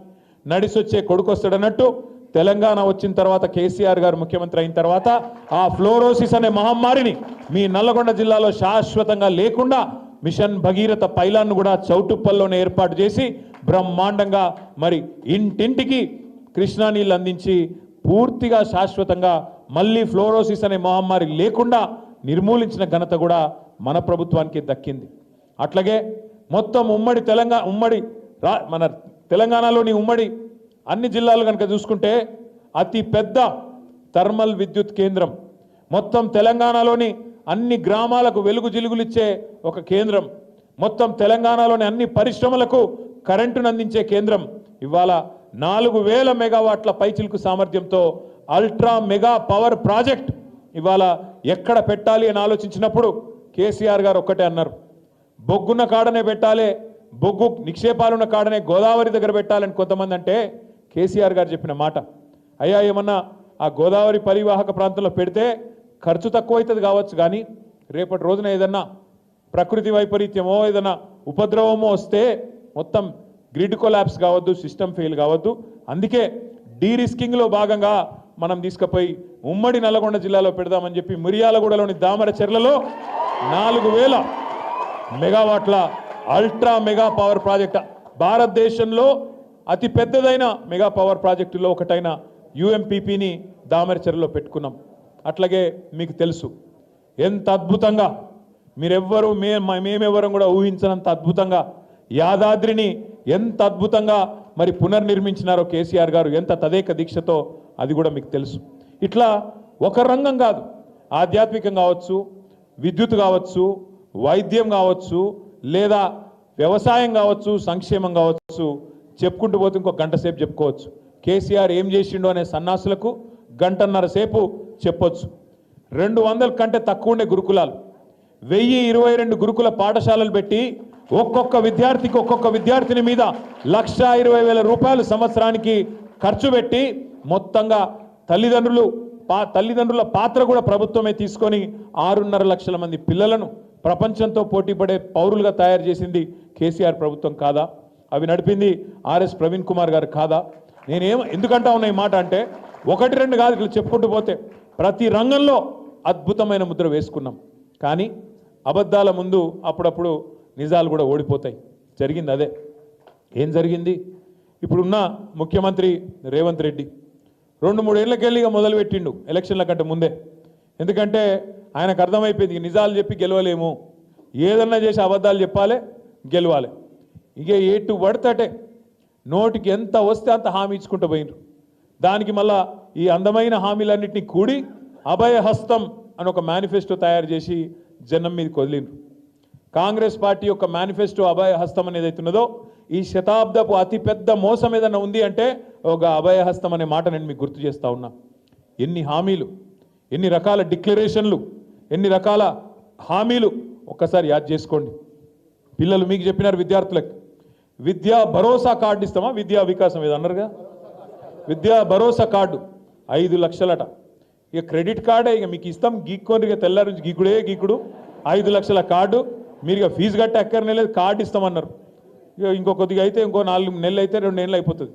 నడిసొచ్చే కొడుకు వస్తాడన్నట్టు తెలంగాణ వచ్చిన తర్వాత కేసీఆర్ గారు ముఖ్యమంత్రి అయిన తర్వాత ఆ ఫ్లోరోసిస్ అనే మహమ్మారిని మీ నల్లగొండ జిల్లాలో శాశ్వతంగా లేకుండా మిషన్ భగీరథ పైలాన్ను కూడా చౌటుప్పల్లోనే ఏర్పాటు చేసి బ్రహ్మాండంగా మరి ఇంటింటికి కృష్ణా నీళ్ళు అందించి పూర్తిగా శాశ్వతంగా మళ్ళీ ఫ్లోరోసిస్ అనే మహమ్మారి లేకుండా నిర్మూలించిన ఘనత కూడా మన ప్రభుత్వానికి దక్కింది. అట్లాగే మొత్తం మన తెలంగాణలోని ఉమ్మడి అన్ని జిల్లాలు కనుక చూసుకుంటే అతి పెద్ద థర్మల్ విద్యుత్ కేంద్రం, మొత్తం తెలంగాణలోని అన్ని గ్రామాలకు వెలుగు జిలుగులిచ్చే ఒక కేంద్రం, మొత్తం తెలంగాణలోని అన్ని పరిశ్రమలకు కరెంటును అందించే కేంద్రం ఇవాళ 4000 మెగావాట్ల పైచిలుకు సామర్థ్యంతో అల్ట్రా మెగా పవర్ ప్రాజెక్ట్ ఇవాళ ఎక్కడ పెట్టాలి అని ఆలోచించినప్పుడు కేసీఆర్ గారు ఒక్కటే అన్నారు, బొగ్గున్న కాడనే పెట్టాలి, బొగ్గు నిక్షేపాలున్న కాడనే గోదావరి దగ్గర పెట్టాలని కొంతమంది అంటే కేసీఆర్ గారు చెప్పిన మాట, అయ్యా ఏమన్నా ఆ గోదావరి పరివాహక ప్రాంతంలో పెడితే ఖర్చు తక్కువ అవుతుంది కావచ్చు, కానీ రేపటి రోజున ఏదన్నా ప్రకృతి వైపరీత్యమో ఏదన్నా ఉపద్రవమో వస్తే మొత్తం గ్రిడ్ కొలాప్స్ కావద్దు, సిస్టమ్ ఫెయిల్ కావద్దు. అందుకే డీరిస్కింగ్లో భాగంగా మనం తీసుకుపోయి ఉమ్మడి నల్లగొండ జిల్లాలో పెడదామని చెప్పి మిర్యాలగూడలోని దామరచెర్లలో 4000 మెగావాట్ల అల్ట్రా మెగా పవర్ ప్రాజెక్ట్, భారతదేశంలో అతి పెద్దదైన మెగా పవర్ ప్రాజెక్టులో ఒకటైన యుఎంపీపీని దామరచెర్లలో పెట్టుకున్నాం. అట్లాగే మీకు తెలుసు ఎంత అద్భుతంగా మీరెవ్వరూ మేమెవ్వరం కూడా ఊహించనంత అద్భుతంగా యాదాద్రిని ఎంత అద్భుతంగా మరి పునర్నిర్మించినారో కేసీఆర్ గారు, ఎంత తదేక దీక్షతో, అది కూడా మీకు తెలుసు. ఇట్లా ఒక రంగం కాదు, ఆధ్యాత్మికం కావచ్చు, విద్యుత్ కావచ్చు, వైద్యం కావచ్చు, లేదా వ్యవసాయం కావచ్చు, సంక్షేమం కావచ్చు, చెప్పుకుంటూ పోతే ఇంకో గంట సేపు చెప్పుకోవచ్చు. కేసీఆర్ ఏం చేసిండో అనే సన్నాసులకు గంటన్నర సేపు చెప్పొచ్చు. 200 కంటే తక్కువ ఉండే గురుకులాలు, 1022 గురుకుల పాఠశాలలు పెట్టి ఒక్కొక్క విద్యార్థికి ఒక్కొక్క విద్యార్థిని మీద 1,20,000 రూపాయలు సంవత్సరానికి ఖర్చు పెట్టి మొత్తంగా తల్లిదండ్రుల పాత్ర కూడా ప్రభుత్వమే తీసుకొని 6.5 లక్షల మంది పిల్లలను ప్రపంచంతో పోటీపడే పౌరులుగా తయారు చేసింది కేసీఆర్ ప్రభుత్వం కాదా? అవి నడిపింది ఆర్ఎస్ ప్రవీణ్ కుమార్ గారు కాదా? ఎందుకంటా ఉన్నా ఈ మాట అంటే 1-2 కాదు, ఇట్లా చెప్పుకుంటూ పోతే ప్రతి రంగంలో అద్భుతమైన ముద్ర వేసుకున్నాం. కానీ అబద్ధాల ముందు అప్పుడప్పుడు నిజాలు కూడా ఓడిపోతాయి. జరిగింది అదే. ఏం జరిగింది? ఇప్పుడున్న ముఖ్యమంత్రి రేవంత్ రెడ్డి 2-3 ఏళ్ళకెళ్ళి ఇక మొదలుపెట్టిండు ఎలక్షన్ల కంటే ముందే. ఎందుకంటే ఆయనకు అర్థమైపోయింది నిజాలు చెప్పి గెలవలేము, ఏదన్నా చేసి అబద్ధాలు చెప్పాలి, గెలవాలి. ఇక ఎటు పడితే నోటికి ఎంత వస్తే అంత హామీ ఇచ్చుకుంటూ పోయినరు. దానికి మళ్ళా ఈ అందమైన హామీలన్నింటినీ కూడి అభయహస్తం అని ఒక మేనిఫెస్టో తయారు చేసి జనం మీదకి వదిలిండ్రు. కాంగ్రెస్ పార్టీ యొక్క మేనిఫెస్టో అభయహస్తం అనేది అవుతున్నదో, ఈ శతాబ్దపు అతిపెద్ద మోసం ఏదన్నా ఉంది అంటే ఒక అభయహస్తం అనే మాట నేను మీకు గుర్తు చేస్తా ఉన్నా. ఎన్ని హామీలు, ఎన్ని రకాల డిక్లరేషన్లు, ఎన్ని రకాల హామీలు ఒక్కసారి యాద్ చేసుకోండి. పిల్లలు మీకు చెప్పినారు, విద్యార్థులకు విద్యా భరోసా కార్డు ఇస్తామా, విద్యా వికాసం ఏదో అన్నారుగా, విద్యా భరోసా కార్డు 5 లక్షలట. ఇక క్రెడిట్ కార్డే ఇక మీకు ఇస్తాం, గీక్కొని ఇక తెల్లారి నుంచి గీకుడు 5 లక్షల కార్డు, మీరు ఇక ఫీజు కట్టే అక్కరనే లేదు, కార్డు ఇస్తామన్నారు. ఇక ఇంకో కొద్దిగా అయితే ఇంకో 4 నెలలు అయితే 2 ఏళ్ళు అయిపోతుంది.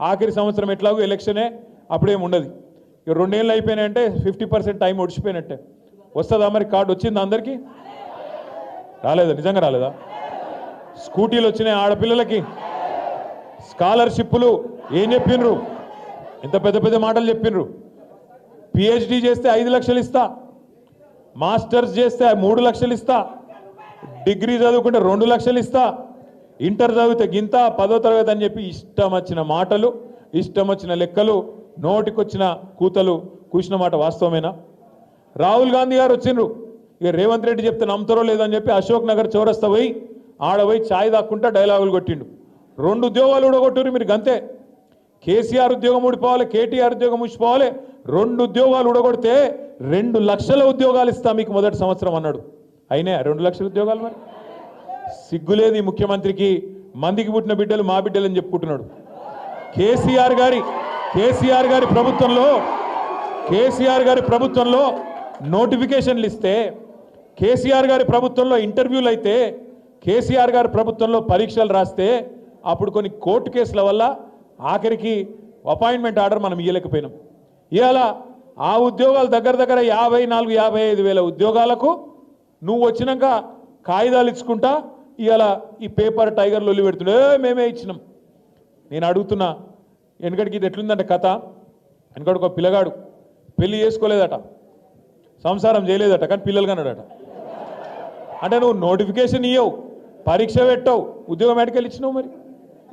ఆఖరి సంవత్సరం ఎట్లాగో ఎలక్షనే, అప్పుడేం ఉండదు. ఇక 2 ఏళ్ళు అయిపోయినాయంటే 50% టైం ఒడిచిపోయినట్టే. వస్తుందా మరి? కార్డు వచ్చిందా అందరికీ? రాలేదా? నిజంగా రాలేదా? స్కూటీలు వచ్చినాయి ఆడపిల్లలకి, స్కాలర్షిప్లు ఏం చెప్పిండ్రు, ఎంత పెద్ద పెద్ద మాటలు చెప్పిండ్రు. పిహెచ్డి చేస్తే 5 లక్షలు ఇస్తా, మాస్టర్స్ చేస్తే 3 లక్షలు ఇస్తా, డిగ్రీ చదువుకుంటే 2 లక్షలు ఇస్తా, ఇంటర్ చదివితే గింత, 10వ తరగతి అని చెప్పి ఇష్టం వచ్చిన మాటలు, ఇష్టం వచ్చిన లెక్కలు, నోటికొచ్చిన కూతలు కూసిన మాట వాస్తవమేనా? రాహుల్ గాంధీ గారు వచ్చిండ్రు, ఇక రేవంత్ రెడ్డి చెప్తే నమ్ముతారో లేదని చెప్పి అశోక్ నగర్ చౌరస్తా పోయి ఆడపోయి ఛాయ్ దాక్కుంటా డైలాగులు కొట్టిండు. 2 ఉద్యోగాలు ఊడగొట్టురు మీరు గంతే. కేసీఆర్ ఉద్యోగం ఊడిపోవాలి, కేటీఆర్ ఉద్యోగం ఊడిపోవాలి. 2 ఉద్యోగాలు ఊడగొడితే 2 లక్షల ఉద్యోగాలు ఇస్తా మీకు మొదటి సంవత్సరం అన్నాడు. అయినా 2 లక్షల ఉద్యోగాలు? మరి సిగ్గులేదు ఈ ముఖ్యమంత్రికి. మందికి పుట్టిన బిడ్డలు మా బిడ్డలు అని చెప్పుకుంటున్నాడు. కేసీఆర్ గారి ప్రభుత్వంలో నోటిఫికేషన్లు ఇస్తే, కేసీఆర్ గారి ప్రభుత్వంలో ఇంటర్వ్యూలు అయితే, కేసీఆర్ గారి ప్రభుత్వంలో పరీక్షలు రాస్తే, అప్పుడు కొన్ని కోర్టు కేసుల వల్ల ఆఖరికి అపాయింట్మెంట్ ఆర్డర్ మనం ఇవ్వలేకపోయినాం. ఇవాళ ఆ ఉద్యోగాలు దగ్గర 54-55 వేల ఉద్యోగాలకు నువ్వు వచ్చినాక కాగితాలు ఇచ్చుకుంటా ఇవాళ ఈ పేపర్ టైగర్లు ఒల్లి పెడుతుండే మేమే ఇచ్చినాం. నేను అడుగుతున్నా, వెనకడికి ఇది ఎట్లుందంటే కథ, వెనకడికి ఒక పిల్లగాడు పెళ్లి చేసుకోలేదట, సంసారం చేయలేదట, కానీ పిల్లలు కన్నాడట. అంటే నువ్వు నోటిఫికేషన్ ఇవ్వవు, పరీక్ష పెట్టవు, ఉద్యోగం ఎక్కడికి ఇచ్చినావు? మరి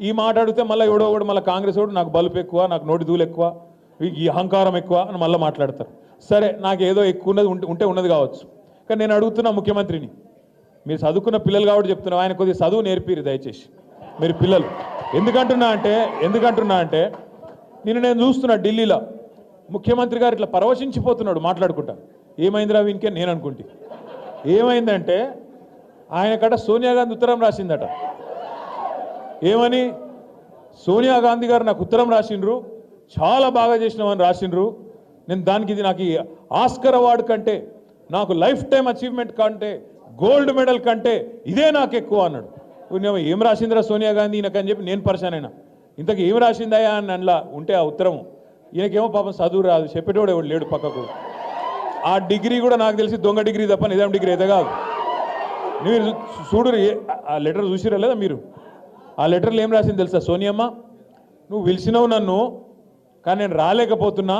ఈ మాట అడిగితే మళ్ళీ ఎవడో మళ్ళీ కాంగ్రెస్ వాడు నాకు బలుపు ఎక్కువ, నాకు నోటి దూలు ఎక్కువ, ఈ అహంకారం ఎక్కువ అని మళ్ళీ మాట్లాడతారు. సరే, నాకు ఏదో ఎక్కువ ఉంటే ఉన్నది కావచ్చు, కానీ నేను అడుగుతున్నా ముఖ్యమంత్రిని, మీరు చదువుకున్న పిల్లలు కాబట్టి చెప్తున్నా, ఆయన కొద్దిగా చదువు నేర్పిరు దయచేసి మీరు పిల్లలు. ఎందుకంటున్నా అంటే నేను చూస్తున్నా ఢిల్లీలో ముఖ్యమంత్రి గారు ఇట్లా పరవశించిపోతున్నాడు మాట్లాడుకుంటా. ఏమైందిరా వీనికే నేను అనుకుంటే. ఏమైందంటే ఆయనకట సోనియా గాంధీ ఉత్తరం రాసిందట. ఏమని? సోనియా గాంధీ గారు నాకు ఉత్తరం రాసిండ్రు, చాలా బాగా చేసినామని రాసిండ్రు, నేను దానికి ఇది నాకు ఆస్కర్ అవార్డు కంటే, నాకు లైఫ్ టైం అచీవ్మెంట్ కంటే, గోల్డ్ మెడల్ కంటే ఇదే నాకు ఎక్కువ అన్నాడు. ఏం రాసిందిరా సోనియా గాంధీ ఈయనకని చెప్పి నేను పరిశాన్ అయినా. ఇంతకు ఏం రాసిందాయా అని అందులో ఉంటే ఆ ఉత్తరం, ఈయనకేమో పాపం చదువు రాదు, చెప్పేటోడు ఎవడు లేడు పక్కకు. ఆ డిగ్రీ కూడా నాకు తెలిసి దొంగ డిగ్రీ తప్ప నిజాం డిగ్రీ అయితే కాదు. మీరు చూడు, ఆ లెటర్ చూసిరా లేదా మీరు? ఆ లెటర్లు ఏం రాసింది తెలుసా? సోనియమ్మ, నువ్వు పిలిచినావు నన్ను, కానీ నేను రాలేకపోతున్నా,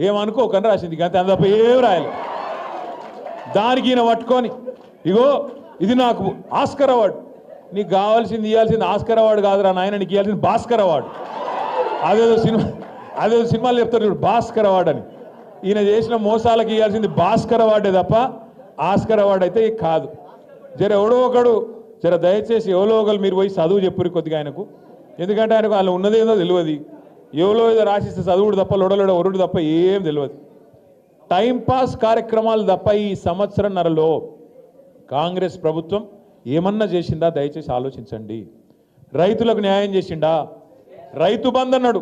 ఏమనుకోకని రాసింది. అంతే, అంత తప్ప ఏం రాయాలి. దానికి ఈయన పట్టుకొని, ఇగో ఇది నాకు ఆస్కర్ అవార్డు, నీకు కావాల్సింది ఇవ్వాల్సింది ఆస్కర్ అవార్డు కాదురా నాయన, నీకు ఇవ్వాల్సింది భాస్కర్ అవార్డు. అదేదో సినిమాలు చెప్తారు చూడు, భాస్కర్ అవార్డు అని. ఈయన చేసిన మోసాలకు ఇవ్వాల్సింది భాస్కర్ అవార్డే తప్ప ఆస్కర్ అవార్డు అయితే కాదు. జర ఎవడో ఒకడు, జర దయచేసి ఎవరో ఒకరు మీరు పోయి చదువు చెప్పురు కొద్దిగా ఆయనకు. ఎందుకంటే ఆయనకు వాళ్ళు ఉన్నదేదో తెలియదు, ఎవరో ఏదో రాసిస్తే చదువుడు తప్ప లొడలోడ ఒరుడు తప్ప ఏం తెలియదు. టైంపాస్ కార్యక్రమాలు తప్ప ఈ సంవత్సరంన్నరలో కాంగ్రెస్ ప్రభుత్వం ఏమన్నా చేసిందా? దయచేసి ఆలోచించండి. రైతులకు న్యాయం చేసిండా? రైతు బంధు అన్నాడు,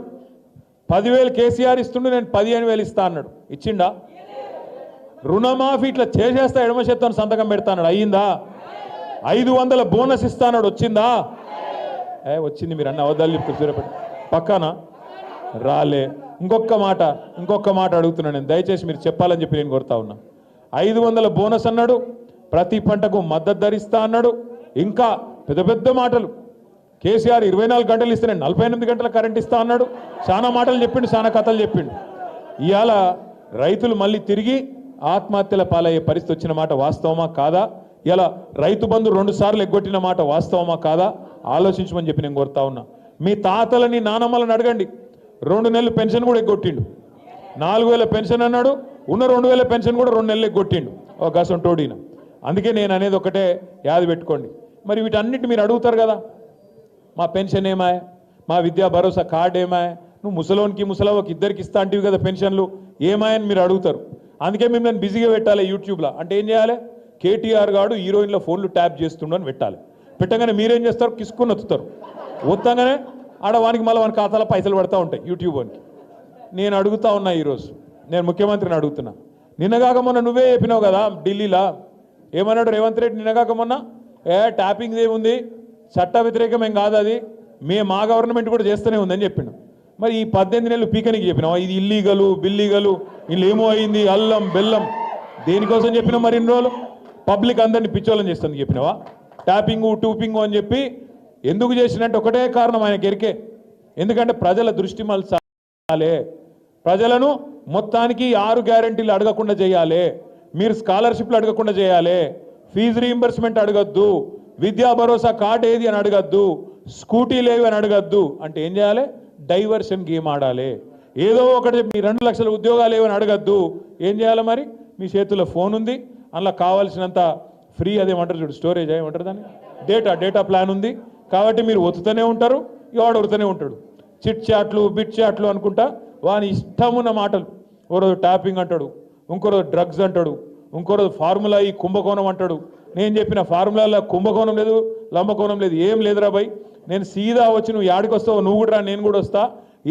10,000 కేసీఆర్ ఇస్తుండే, నేను 15,000 ఇస్తా అన్నాడు, ఇచ్చిండా? రుణమాఫీ ఇట్లా చేసేస్తా ఎడమ చేత్తో సంతకం పెడతా అన్నాడు, అయ్యిందా? 500 బోనస్ ఇస్తా అన్నాడు, వచ్చిందా? వచ్చింది. మీరు అన్న అవద్దాలు చెప్తారు సూర్యపేట పక్కన రాలే. ఇంకొక మాట అడుగుతున్నాను నేను, దయచేసి మీరు చెప్పాలని చెప్పి నేను కోరుతా ఉన్నా. 500 బోనస్ అన్నాడు, ప్రతి పంటకు మద్దతు ధరిస్తా అన్నాడు, ఇంకా పెద్ద పెద్ద మాటలు. కేసీఆర్ 24 గంటలు ఇస్తే నేను 48 గంటల కరెంట్ ఇస్తా అన్నాడు. చాలా మాటలు చెప్పిండు, చాలా కథలు చెప్పిండు. ఇవాళ రైతులు మళ్ళీ తిరిగి ఆత్మహత్యల పాలయ్యే పరిస్థితి వచ్చిన మాట వాస్తవమా కాదా? ఇలా రైతు బంధు 2 సార్లు ఎగ్గొట్టిన మాట వాస్తవమా కాదా? ఆలోచించమని చెప్పి నేను కోరుతా ఉన్నా. మీ తాతలని నానమ్మలను అడగండి, 2 నెలలు పెన్షన్ కూడా ఎగ్గొట్టిండు. 4,000 పెన్షన్ అన్నాడు, ఉన్న 2,000 పెన్షన్ కూడా 2 నెలలు ఎగ్గొట్టిండు ఒక గసం టోడీన. అందుకే నేను అనేది ఒకటే యాది పెట్టుకోండి. మరి వీటన్నిటి మీరు అడుగుతారు కదా, మా పెన్షన్ ఏమాయ, మా విద్యా భరోసా కార్డు ఏమాయ, నువ్వు ముసలోనికి ముసలవ్వకి ఇద్దరికి ఇస్తా అంటివి కదా పెన్షన్లు ఏమాయని మీరు అడుగుతారు. అందుకే మిమ్మల్ని బిజీగా పెట్టాలి యూట్యూబ్లో. అంటే ఏం చేయాలి? కేటీఆర్ గాడు హీరోయిన్ల ఫోన్లు ట్యాప్ చేస్తుండు అని పెట్టాలి. పెట్టగానే మీరేం చేస్తారు? కిసుకుని వత్తుతారు. వస్తాగానే ఆడవానికి మళ్ళీ వాని ఖాతాలో పైసలు పడతా ఉంటాయి యూట్యూబ్ వానికి. నేను అడుగుతా ఉన్నా, ఈరోజు నేను ముఖ్యమంత్రిని అడుగుతున్నా. నిన్నగాక మొన్న నువ్వే చెప్పినావు కదా ఢిల్లీలో, ఏమన్నాడు రేవంత్ రెడ్డి నిన్నగాక మొన్న? ట్యాపింగ్ ఏముంది, చట్ట వ్యతిరేకం ఏం కాదు, అది మా గవర్నమెంట్ కూడా చేస్తూనే ఉందని చెప్పిండు. మరి ఈ 18 నెలలు పీకనికి చెప్పినావా ఇది ఇల్లీగలు బిల్లీగలు, వీళ్ళు ఏమో అయింది అల్లం బెల్లం, దేనికోసం చెప్పినావు? మరి ఇన్ని రోజులు పబ్లిక్ అందరినీ పిచ్చోళ్ళని చేస్తుంది చెప్పినావా? ట్యాపింగు టూపింగు అని చెప్పి ఎందుకు చేసినట్టు ఒకటే కారణం, ఆయనకి ఎరికే. ఎందుకంటే ప్రజల దృష్టి మళ్ళాలే, ప్రజలను మొత్తానికి 6 గ్యారెంటీలు అడగకుండా చేయాలి, మీరు స్కాలర్షిప్లు అడగకుండా చేయాలి, ఫీజు రీయింబర్స్మెంట్ అడగద్దు, విద్యా భరోసా కార్డు ఏది అని అడగద్దు, స్కూటీలు ఏవి అని అడగద్దు. అంటే ఏం చేయాలి? డైవర్షన్ గేమ్ ఆడాలి. ఏదో ఒకటి మీ 2 లక్షల ఉద్యోగాలు ఏమని అడగద్దు. ఏం చేయాలి మరి? మీ చేతుల్లో ఫోన్ ఉంది, అందులో కావాల్సినంత ఫ్రీ అదేమంటారు చూడు, స్టోరేజ్ ఏమంటారు దాన్ని, డేటా ప్లాన్ ఉంది. కాబట్టి మీరు ఒత్తుతూనే ఉంటారు, వాడు ఒరుతూనే ఉంటాడు. చిట్ చాట్లు బిట్ చాట్లు అనుకుంటా వాని ఇష్టమున్న మాటలు. ఓ రోజు ట్యాపింగ్ అంటాడు, ఇంకో రోజు డ్రగ్స్ అంటాడు, ఇంకో రోజు ఫార్ములా ఈ కుంభకోణం అంటాడు. నేను చెప్పిన ఫార్ములాలో కుంభకోణం లేదు, లంబకోణం లేదు, ఏం లేదురా బాయ్. నేను సీదా వచ్చి నువ్వు యాడికి వస్తావు, నువ్వు కూడా రా, నేను కూడా వస్తా,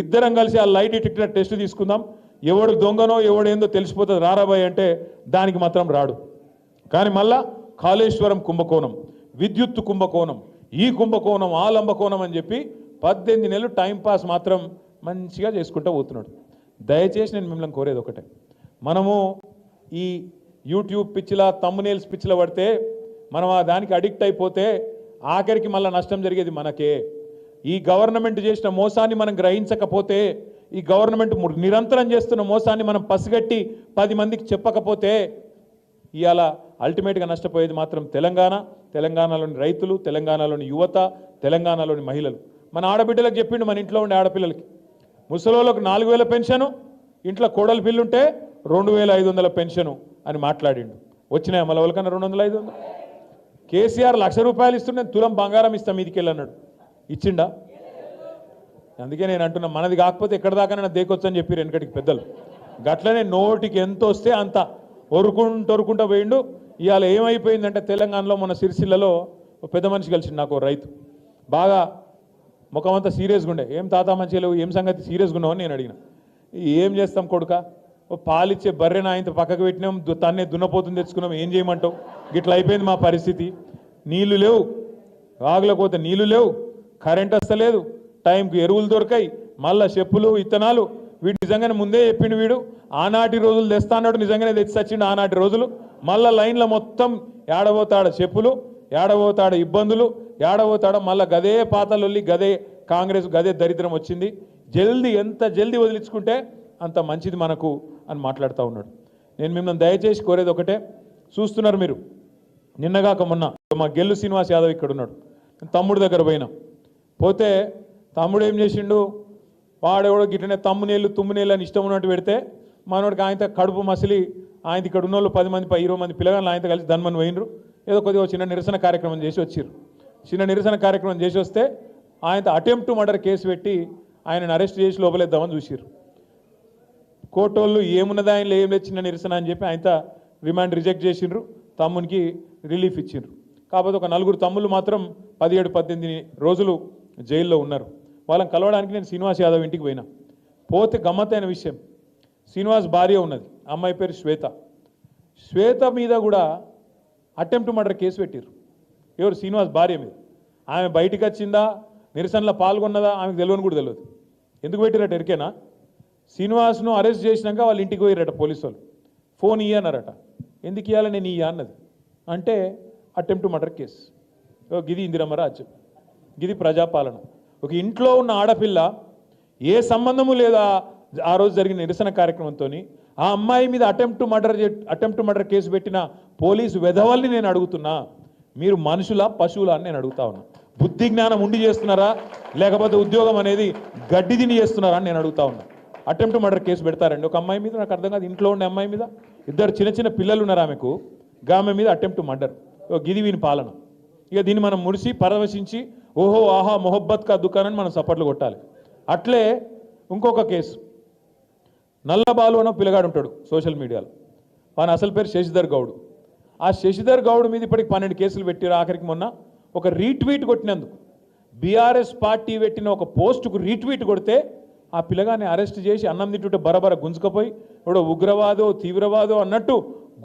ఇద్దరం కలిసి ఆ లైట్ డిటెక్టర్ టెస్ట్ తీసుకుందాం, ఎవడు దొంగనో ఎవడేందో తెలిసిపోతుంది రారాబాయ్ అంటే దానికి మాత్రం రాడు. కానీ మళ్ళా కాళేశ్వరం కుంభకోణం, విద్యుత్ కుంభకోణం, ఈ కుంభకోణం ఆ లంబకోణం అని చెప్పి 18 నెలలు టైంపాస్ మాత్రం మంచిగా చేసుకుంటూ పోతున్నాడు. దయచేసి నేను మిమ్మల్ని కోరేది ఒకటే, మనము ఈ యూట్యూబ్ పిచ్చిలా తమ్మునేల్స్ పిచ్చిలా పడితే మనం ఆ దానికి అడిక్ట్ అయిపోతే ఆఖరికి మళ్ళీ నష్టం జరిగేది మనకే. ఈ గవర్నమెంట్ చేసిన మోసాన్ని మనం గ్రహించకపోతే, ఈ గవర్నమెంట్ నిరంతరం చేస్తున్న మోసాన్ని మనం పసిగట్టి 10 మందికి చెప్పకపోతే ఇవాళ అల్టిమేట్గా నష్టపోయేది మాత్రం తెలంగాణలోని రైతులు, తెలంగాణలోని యువత, తెలంగాణలోని మహిళలు. మన ఆడబిడ్డలకు చెప్పిండు, మన ఇంట్లో ఉండే ఆడపిల్లలకి, ముసలోళ్ళకు 4,000 పెన్షను, ఇంట్లో కోడలు పిల్లుంటే 2,500 పెన్షను అని మాట్లాడిండు. వచ్చినాయి మళ్ళీ వాళ్ళకన్నా 200, 500. కేసీఆర్ 1,00,000 రూపాయలు ఇస్తుండే తులం బంగారం ఇస్తాం మీదికి వెళ్ళన్నాడు, ఇచ్చిండా? అందుకే నేను అంటున్నా, మనది కాకపోతే ఎక్కడ దాకా దేకొచ్చు అని చెప్పారు వెనకటికి పెద్దలు. గట్లనే నోటికి ఎంత వస్తే అంత ఒరుకుంటూ పోయిండు. ఇవాళ ఏమైపోయిందంటే తెలంగాణలో మన సిరిసిల్లలో ఒక పెద్ద మనిషి కలిసిండు నాకు, రైతు. బాగా ముఖమంతా సీరియస్గా ఉండే. ఏం తాత మంచిగా లేవు, ఏం సంగతి సీరియస్గా ఉన్నావు అని నేను అడిగిన. ఏం చేస్తాం కొడుక, ఓ పాలిచ్చే బర్రెన ఆయనతో పక్కకు పెట్టినాం, తన్నే దున్నపోతుంది తెచ్చుకున్నాం, ఏం చేయమంటావు, గిట్లా అయిపోయింది మా పరిస్థితి. నీళ్లు లేవు, వాగులకు పోతే నీళ్లు లేవు, కరెంట్ వస్తలేదు, టైంకి ఎరువులు దొరకాయి, మళ్ళా చెప్పులు ఇత్తనాలు. వీడు నిజంగానే ముందే చెప్పిండు, వీడు ఆనాటి రోజులు తెస్తా అన్నాడు, నిజంగానే తెచ్చి వచ్చిండు ఆనాటి రోజులు. మళ్ళా లైన్లో మొత్తం ఏడబోతాడ చెప్పులు, ఏడబోతాడ ఇబ్బందులు, ఏడబోతాడ మళ్ళా గదే పాతలొల్లి, గదే కాంగ్రెస్, గదే దరిద్రం వచ్చింది. జల్దీ ఎంత జల్దీ వదిలించుకుంటే అంత మంచిది మనకు అని మాట్లాడుతూ ఉన్నాడు. నేను మిమ్మల్ని దయచేసి కోరేది ఒకటే, చూస్తున్నారు మీరు, నిన్నగాక మొన్న మా గెల్లు శ్రీనివాస్ యాదవ్ ఇక్కడ ఉన్నాడు, తమ్ముడు దగ్గర పోతే తమ్ముడు ఏం చేసిండు, వాడెవడో గిట్టనే తమ్మునేళ్ళు తుమ్మునేళ్ళు అని ఇష్టం ఉన్నట్టు పెడితే మనోడికి ఆయనతో కడుపు మసిలి ఆయన ఇక్కడ ఉన్న వాళ్ళు 10 మంది 20 మంది పిల్లగాళ్ళు ఆయనతో కలిసి ధన్మని పోయినరు. ఏదో కొద్దిగా చిన్న నిరసన కార్యక్రమం చేసి వచ్చిర్రు. చిన్న నిరసన కార్యక్రమం చేసి వస్తే ఆయనతో అటెంప్ట్ మర్డర్ కేసు పెట్టి ఆయనను అరెస్ట్ చేసి లోపలేద్దామని చూసిర్రు. కోర్టోళ్ళు ఏమున్నది ఆయనలో ఏం లేదు, చిన్న నిరసన అని చెప్పి ఆయనతో రిమాండ్ రిజెక్ట్ చేసిండ్రు, తమ్మునికి రిలీఫ్ ఇచ్చిండ్రు. కాకపోతే ఒక 4 తమ్ముళ్ళు మాత్రం 17-18 రోజులు జైల్లో ఉన్నారు. వాళ్ళని కలవడానికి నేను శ్రీనివాస్ యాదవ్ ఇంటికి పోతే గమ్మత్తైన విషయం, శ్రీనివాస్ భార్య ఉన్నది, అమ్మాయి పేరు శ్వేత. శ్వేత మీద కూడా అటెంప్ట్ మర్డర్ కేసు పెట్టిర్రు. ఎవరు? శ్రీనివాస్ భార్య మీద. ఆమె బయటికి వచ్చిందా, నిరసనలో పాల్గొన్నదా ఆమెకు తెలియని కూడా తెలియదు. ఎందుకు పెట్టిరట ఎరికేనా? శ్రీనివాస్ను అరెస్ట్ చేసినాక వాళ్ళ ఇంటికి పోయిరట పోలీసు వాళ్ళు. ఫోన్ ఇయ్యన్నారట. ఎందుకు ఇవ్వాలి, నేను ఇయ్య అన్నది. అంటే అటెంప్ట్ మర్డర్ కేసు. గిది ఇందిరమ్మ రాజ్యం, గిది ప్రజాపాలన. ఒక ఇంట్లో ఉన్న ఆడపిల్ల ఏ సంబంధము లేదా ఆ రోజు జరిగిన నిరసన కార్యక్రమంతో ఆ అమ్మాయి మీద అటెంప్ట్ మర్డర్ కేసు పెట్టిన పోలీసు వెధవల్ని నేను అడుగుతున్నా, మీరు మనుషులా పశువులా అని నేను అడుగుతా ఉన్నా. బుద్ధి జ్ఞానం ఉండి చేస్తున్నారా, లేకపోతే ఉద్యోగం అనేది గడ్డి తిని చేస్తున్నారా అని నేను అడుగుతా ఉన్నా. అటెంప్ట్ మర్డర్ కేసు పెడతారండి ఒక అమ్మాయి మీద? నాకు అర్థం కాదు. ఇంట్లో ఉండే అమ్మాయి మీద, 2 చిన్న పిల్లలు ఉన్నారు ఆమెకు, ఆమె మీద అటెంప్ట్ మర్డర్. గిది వీని పాలన. ఇక దీన్ని మనం మురిసి పరవశించి ఓహో ఆహా మొహబ్బత్ కా దుకాణాన్ని మనం సపోర్ట్లు కొట్టాలి. అట్లే ఇంకొక కేసు, నల్లబాలు అన్న పిల్లగాడు ఉంటాడు సోషల్ మీడియాలో, వాని అసలు పేరు శశిధర్ గౌడ్. ఆ శశిధర్ గౌడ్ మీద ఇప్పటికి 12 కేసులు పెట్టారు. ఆఖరికి మొన్న ఒక రీట్వీట్ కొట్టినందుకు, బీఆర్ఎస్ పార్టీ పెట్టిన ఒక పోస్టుకు రీట్వీట్ కొడితే ఆ పిల్లగాన్ని అరెస్ట్ చేసి అన్నం తింటుంటే బరబర గుంజుకపోయి ఎవడో ఉగ్రవాదో తీవ్రవాదో అన్నట్టు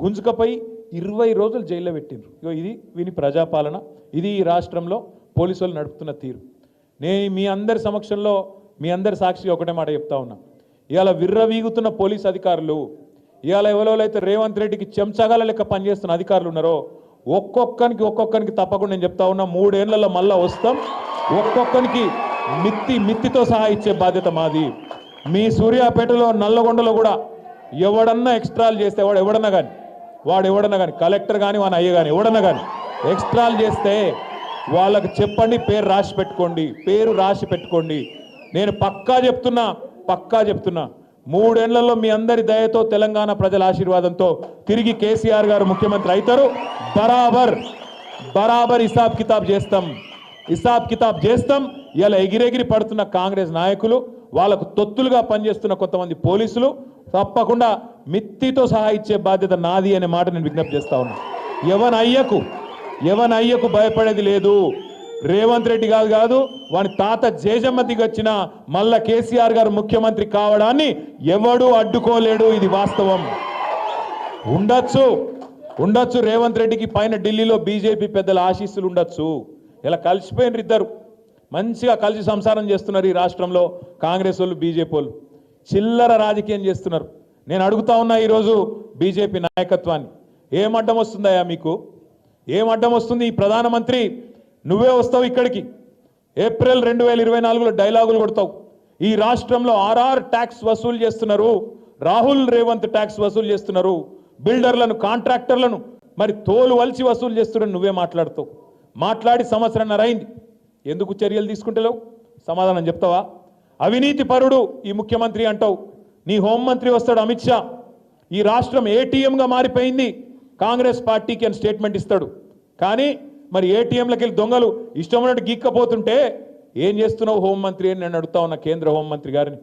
గుంజుకపోయి 20 రోజులు జైల్లో పెట్టిండ్రు. ఇది వీని ప్రజాపాలన. ఇది ఈ రాష్ట్రంలో పోలీసు వాళ్ళు నడుపుతున్న తీరు. నేను మీ అందరి సమక్షంలో, మీ అందరి సాక్షిగా ఒకటే మాట చెప్తా ఉన్నా, ఇవాళ విర్రవీగుతున్న పోలీస్ అధికారులు, ఇవాళ ఎవరైతే రేవంత్ రెడ్డికి చెంచగాల లెక్క పనిచేస్తున్న అధికారులు ఉన్నారో ఒక్కొక్కరికి తప్పకుండా నేను చెప్తా ఉన్నా, 3 ఏళ్లలో మళ్ళా వస్తాం. ఒక్కొక్కరికి మిత్తితో సహా ఇచ్చే బాధ్యత మాది. మీ సూర్యాపేటలో నల్లగొండలో కూడా ఎవడన్నా ఎక్స్ట్రాలు చేస్తే వాడు ఎవడన్నా కానీ కలెక్టర్ కానీ వాని అయ్య కానీ ఎవడన్నా కానీ ఎక్స్ట్రాలు చేస్తే వాళ్ళకు చెప్పండి, పేరు రాసి పెట్టుకోండి. నేను పక్కా చెప్తున్నా 3 ఏళ్లలో మీ అందరి దయతో, తెలంగాణ ప్రజల ఆశీర్వాదంతో తిరిగి కేసీఆర్ గారు ముఖ్యమంత్రి అవుతారు. బరాబర్ హిసాబ్ కితాబ్ చేస్తాం. ఇలా ఎగిరెగిరి పడుతున్న కాంగ్రెస్ నాయకులు, వాళ్ళకు తొత్తులుగా పనిచేస్తున్న కొంతమంది పోలీసులు తప్పకుండా మిత్తితో సహా ఇచ్చే బాధ్యత నాది అనే మాట నేను విజ్ఞప్తి చేస్తా ఉన్నా. ఎవన్ అయ్యకు భయపడేది లేదు. రేవంత్ రెడ్డి కాదు వాని తాత జేజమ్మ దిగొచ్చిన మళ్ళా కేసీఆర్ గారు ముఖ్యమంత్రి కావడాన్ని ఎవడూ అడ్డుకోలేడు. ఇది వాస్తవం. ఉండొచ్చు రేవంత్ రెడ్డికి పైన ఢిల్లీలో బీజేపీ పెద్దల ఆశీస్సులు ఉండొచ్చు. ఇలా కలిసిపోయినారు, ఇద్దరు మంచిగా కలిసి సంసారం చేస్తున్నారు ఈ రాష్ట్రంలో. కాంగ్రెస్ వాళ్ళు బీజేపీ వాళ్ళు చిల్లర రాజకీయం చేస్తున్నారు. నేను అడుగుతా ఉన్నా ఈరోజు బీజేపీ నాయకత్వాన్ని, ఏం అడ్డం వస్తుందయ్యా మీకు? ఏం అడ్డం వస్తుంది? ఈ ప్రధానమంత్రి నువ్వే వస్తావు ఇక్కడికి, ఏప్రిల్ 2024లో డైలాగులు కొడతావు. ఈ రాష్ట్రంలో ఆర్ఆర్ ట్యాక్స్ వసూలు చేస్తున్నారు, రాహుల్ రేవంత్ ట్యాక్స్ వసూలు చేస్తున్నారు, బిల్డర్లను కాంట్రాక్టర్లను మరి తోలు వలిచి వసూలు చేస్తున్నారని నువ్వే మాట్లాడుతావు. మాట్లాడి 1.5 సంవత్సరం అయింది, ఎందుకు చర్యలు తీసుకుంటలేవు? సమాధానం చెప్తావా? అవినీతి పరుడు ఈ ముఖ్యమంత్రి అంటావు. నీ హోంమంత్రి వస్తాడు అమిత్ షా, ఈ రాష్ట్రం ఏటీఎంగా మారిపోయింది కాంగ్రెస్ పార్టీకి అని స్టేట్మెంట్ ఇస్తాడు. కానీ మరి ఏటీఎంలకి వెళ్ళి దొంగలు ఇష్టమైనట్టు గీక్కపోతుంటే ఏం చేస్తున్నావు హోంమంత్రి అని నేను అడుగుతా ఉన్నా కేంద్ర హోంమంత్రి గారిని.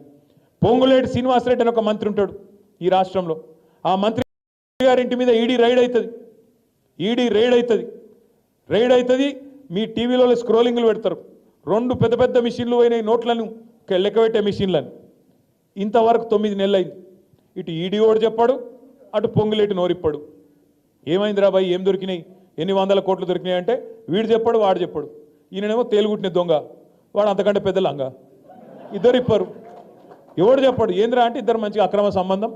పొంగులేటి శ్రీనివాసరెడ్డి అని ఒక మంత్రి ఉంటాడు ఈ రాష్ట్రంలో. ఆ మంత్రి గారి ఇంటి మీద ఈడీ రైడ్ అవుతుంది. రైడ్ అవుతుంది. మీ టీవీలో స్క్రోలింగ్లు పెడతారు. 2 పెద్ద పెద్ద మిషన్లు పోయినాయి, నోట్లను లెక్కబెట్టే మిషన్లను. ఇంతవరకు 9 నెలలు అయింది. ఇటు ఈడీ ఓడు చెప్పాడు, అటు పొంగులేటి నోరిప్పాడు. ఏమైందిరా బాయ్, ఏం దొరికినాయి, ఎన్ని వందల కోట్లు దొరికినాయి అంటే వీడు చెప్పాడు, వాడు చెప్పాడు. ఈయనేమో తేలుగుట్టిన దొంగ, వాడు అంతకంటే పెద్ద లంగ. ఇద్దరు ఇప్పారు. ఎవడు చెప్పాడు ఏంద్రా అంటే ఇద్దరు మంచిగా అక్రమ సంబంధం,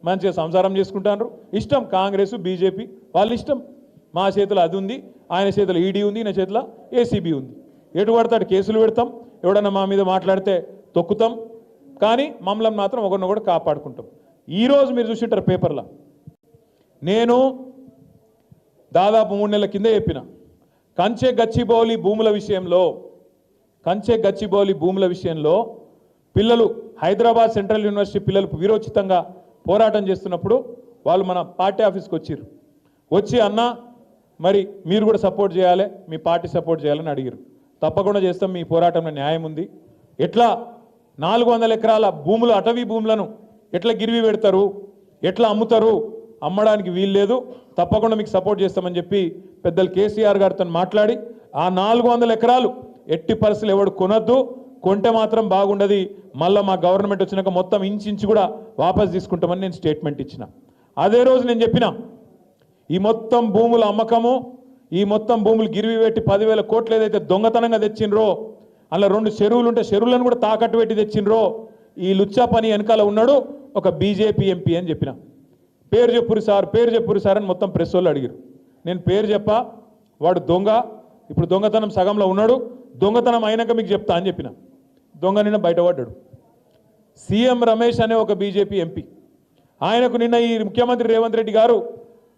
మంచిగా సంసారం చేసుకుంటారు. ఇష్టం కాంగ్రెస్ బీజేపీ వాళ్ళ ఇష్టం. మా చేతిలో అది ఉంది, ఆయన చేతిలో ఈడీ ఉంది, ఈయన చేతిలో ఏసీబీ ఉంది. ఎటు పడతాడు కేసులు పెడతాం, ఎవడన్నా మా మీద మాట్లాడితే తొక్కుతాం, కానీ మమ్మల్ని మాత్రం ఒకరినొకడు కాపాడుకుంటాం. ఈరోజు మీరు చూసింటారు పేపర్లో, నేను దాదాపు 3 నెలల కింద చెప్పిన కంచె గచ్చిబౌలి భూముల విషయంలో పిల్లలు హైదరాబాద్ సెంట్రల్ యూనివర్సిటీ పిల్లలు వీరోచితంగా పోరాటం చేస్తున్నప్పుడు వాళ్ళు మన పార్టీ ఆఫీస్కి వచ్చి అన్న మరి మీరు కూడా సపోర్ట్ చేయాలి, మీ పార్టీ సపోర్ట్ చేయాలని అడిగారు. తప్పకుండా చేస్తాం, మీ పోరాటంలో న్యాయం ఉంది. ఎట్లా 400 ఎకరాల భూములు, అటవీ భూములను ఎట్లా గిరివి పెడతారు, ఎట్లా అమ్ముతారు, అమ్మడానికి వీలు లేదు, తప్పకుండా మీకు సపోర్ట్ చేస్తామని చెప్పి పెద్దలు కేసీఆర్ గారితో మాట్లాడి ఆ 400 ఎకరాలు ఎట్టి పరిస్థితులు ఎవడు కొనొద్దు, కొంటే మాత్రం బాగుండదు, మళ్ళీ మా గవర్నమెంట్ వచ్చినాక మొత్తం ఇంచు కూడా వాపస్ తీసుకుంటామని నేను స్టేట్మెంట్ ఇచ్చిన. అదే రోజు నేను చెప్పిన ఈ మొత్తం భూముల అమ్మకము, ఈ మొత్తం భూములు గిరివి పెట్టి 10,000 కోట్లు ఏదైతే దొంగతనంగా తెచ్చిండ్రో, అలా 2 చెరువులు ఉంటే చెరువులను కూడా తాకట్టు పెట్టి తెచ్చిండ్రో, ఈ లుచ్చా పని వెనకాల ఉన్నాడు ఒక బీజేపీ ఎంపీ అని చెప్పిన. పేరు చెప్పురు సార్ అని మొత్తం ప్రెస్ వాళ్ళు అడిగారు. నేను పేరు చెప్పా, వాడు దొంగ, ఇప్పుడు దొంగతనం సగంలో ఉన్నాడు, దొంగతనం అయినాక మీకు చెప్తా అని చెప్పిన. దొంగ నిన్న బయటపడ్డాడు. సీఎం రమేష్ అనే ఒక బీజేపీ ఎంపీ, ఆయనకు నిన్న ఈ ముఖ్యమంత్రి రేవంత్ రెడ్డి గారు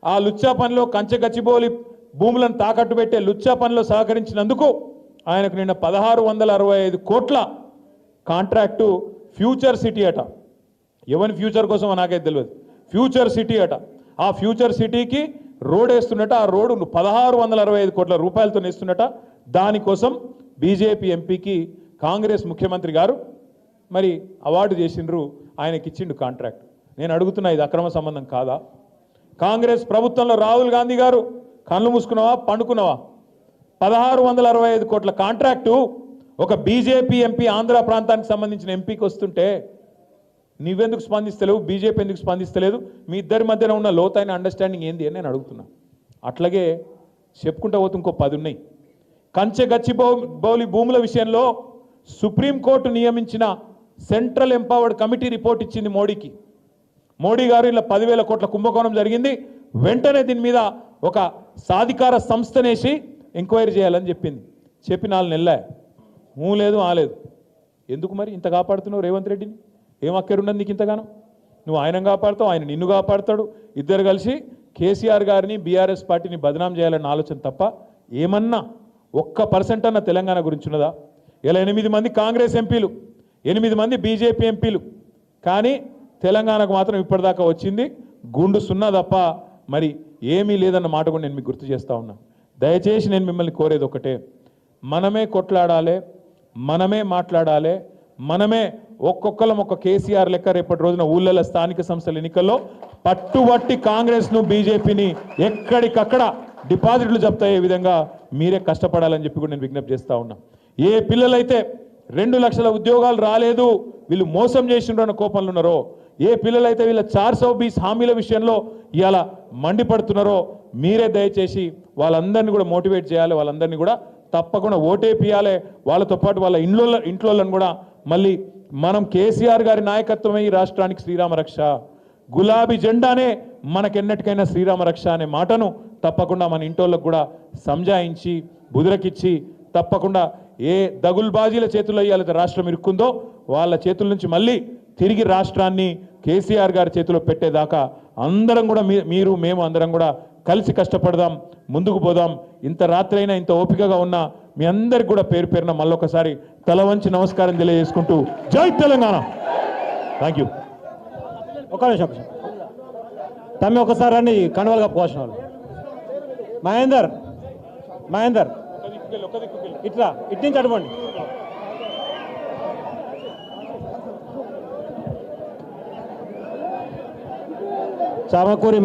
ఆ లుచ్చా పనిలో కంచె గచ్చిబౌలి భూములను తాకట్టు పెట్టే లుచ్చా పనిలో సహకరించినందుకు ఆయనకు నిన్న 1665 కోట్ల కాంట్రాక్టు ఫ్యూచర్ సిటీ అట. ఎవరి ఫ్యూచర్ కోసం నాకైతే తెలియదు, ఫ్యూచర్ సిటీ అట. ఆ ఫ్యూచర్ సిటీకి రోడ్ వేస్తున్నట, ఆ రోడ్డు 1665 కోట్ల రూపాయలతో వేస్తున్నట. దానికోసం బీజేపీ ఎంపీకి కాంగ్రెస్ ముఖ్యమంత్రి గారు మరి అవార్డు చేసిండ్రు, ఆయనకి ఇచ్చిండు కాంట్రాక్ట్. నేను అడుగుతున్నా, ఇది అక్రమ సంబంధం కాదా? కాంగ్రెస్ ప్రభుత్వంలో రాహుల్ గాంధీ గారు కళ్ళు మూసుకున్నావా పండుకున్నావా? 1665 కోట్ల కాంట్రాక్టు ఒక బీజేపీ ఎంపీ, ఆంధ్ర ప్రాంతానికి సంబంధించిన ఎంపీకి వస్తుంటే నువ్వెందుకు స్పందిస్తలేవు, బీజేపీ ఎందుకు స్పందిస్తలేదు? మీ ఇద్దరి మధ్యన ఉన్న లోతైన అండర్స్టాండింగ్ ఏంది అని నేను అడుగుతున్నా. అట్లాగే చెప్పుకుంటా పోతే ఇంకో 10 ఉన్నాయి. కంచె గచ్చిబౌలి భూముల విషయంలో సుప్రీంకోర్టు నియమించిన సెంట్రల్ ఎంపవర్డ్ కమిటీ రిపోర్ట్ ఇచ్చింది మోడీకి. మోడీ గారు ఇలా 10,000 కోట్ల కుంభకోణం జరిగింది, వెంటనే దీని మీద ఒక సాధికార సంస్థనేసి ఎంక్వైరీ చేయాలని చెప్పింది. చెప్పి 4 నెలలే, లేదు ఆలేదు. ఎందుకు మరి ఇంత కాపాడుతున్నావు రేవంత్ రెడ్డిని? ఏం అక్కరున్నది నీకు ఇంతగానో? నువ్వు ఆయన కాపాడుతావు, ఆయన నిన్ను కాపాడుతాడు. ఇద్దరు కలిసి కేసీఆర్ గారిని, బీఆర్ఎస్ పార్టీని బదనాం చేయాలన్న ఆలోచన తప్ప ఏమన్నా 1% అన్న తెలంగాణ గురించి ఉన్నదా? ఇలా 8 మంది కాంగ్రెస్ ఎంపీలు, 8 మంది బీజేపీ ఎంపీలు, కానీ తెలంగాణకు మాత్రం ఇప్పటిదాకా వచ్చింది గుండు సున్నా తప్ప మరి ఏమీ లేదన్న మాట కూడా నేను మీకు గుర్తు చేస్తూ ఉన్నా. దయచేసి నేను మిమ్మల్ని కోరేది ఒకటే, మనమే కొట్లాడాలి, మనమే మాట్లాడాలి, మనమే ఒక్కొక్కరం ఒక కేసీఆర్ లెక్క రేపటి రోజున ఊళ్ళలో స్థానిక సంస్థల ఎన్నికల్లో పట్టుబట్టి కాంగ్రెస్ను బీజేపీని ఎక్కడికక్కడ డిపాజిట్లు జప్తయ్యే విధంగా మీరే కష్టపడాలని చెప్పి కూడా నేను విజ్ఞప్తి చేస్తూ ఉన్నా. ఏ పిల్లలైతే 2 లక్షల ఉద్యోగాలు రాలేదు, వీళ్ళు మోసం చేసిండ్రు అన్న కోపంలో ఉన్నారో, ఏ పిల్లలైతే వీళ్ళ 420 హామీల విషయంలో ఇవాళ మండిపడుతున్నారో, మీరే దయచేసి వాళ్ళందరినీ కూడా మోటివేట్ చేయాలి, వాళ్ళందరినీ కూడా తప్పకుండా ఓటేపియాలి. వాళ్ళతో పాటు వాళ్ళ ఇంట్లోలను కూడా మళ్ళీ మనం కేసీఆర్ గారి నాయకత్వమే ఈ రాష్ట్రానికి శ్రీరామ రక్ష, గులాబీ జెండానే మనకెన్నటికైనా శ్రీరామ రక్ష అనే మాటను తప్పకుండా మన ఇంటోళ్ళకు కూడా సంజాయించి బుదిరకిచ్చి తప్పకుండా ఏ దగుల్బాజీల చేతుల్లో ఇవాళ రాష్ట్రం ఇరుక్కుందో వాళ్ళ చేతుల నుంచి మళ్ళీ తిరిగి రాష్ట్రాన్ని కేసీఆర్ గారి చేతిలో పెట్టేదాకా అందరం కూడా మీరు మేము అందరం కూడా కలిసి కష్టపడదాం, ముందుకు పోదాం. ఇంత రాత్రి అయినా ఇంత ఓపికగా ఉన్న మీ అందరికి కూడా పేరు పేరున మళ్ళొకసారి తల వంచి నమస్కారం తెలియజేసుకుంటూ జై తెలంగాణ. Thank you. ఒక నిమిషం తమ్మి ఒకసారి రండి, కనువలు కప్పుకోవాల్సిన వాళ్ళు. మహేందర్ ఇట్లా ఇటు నుంచి అడవండి. చామకూరి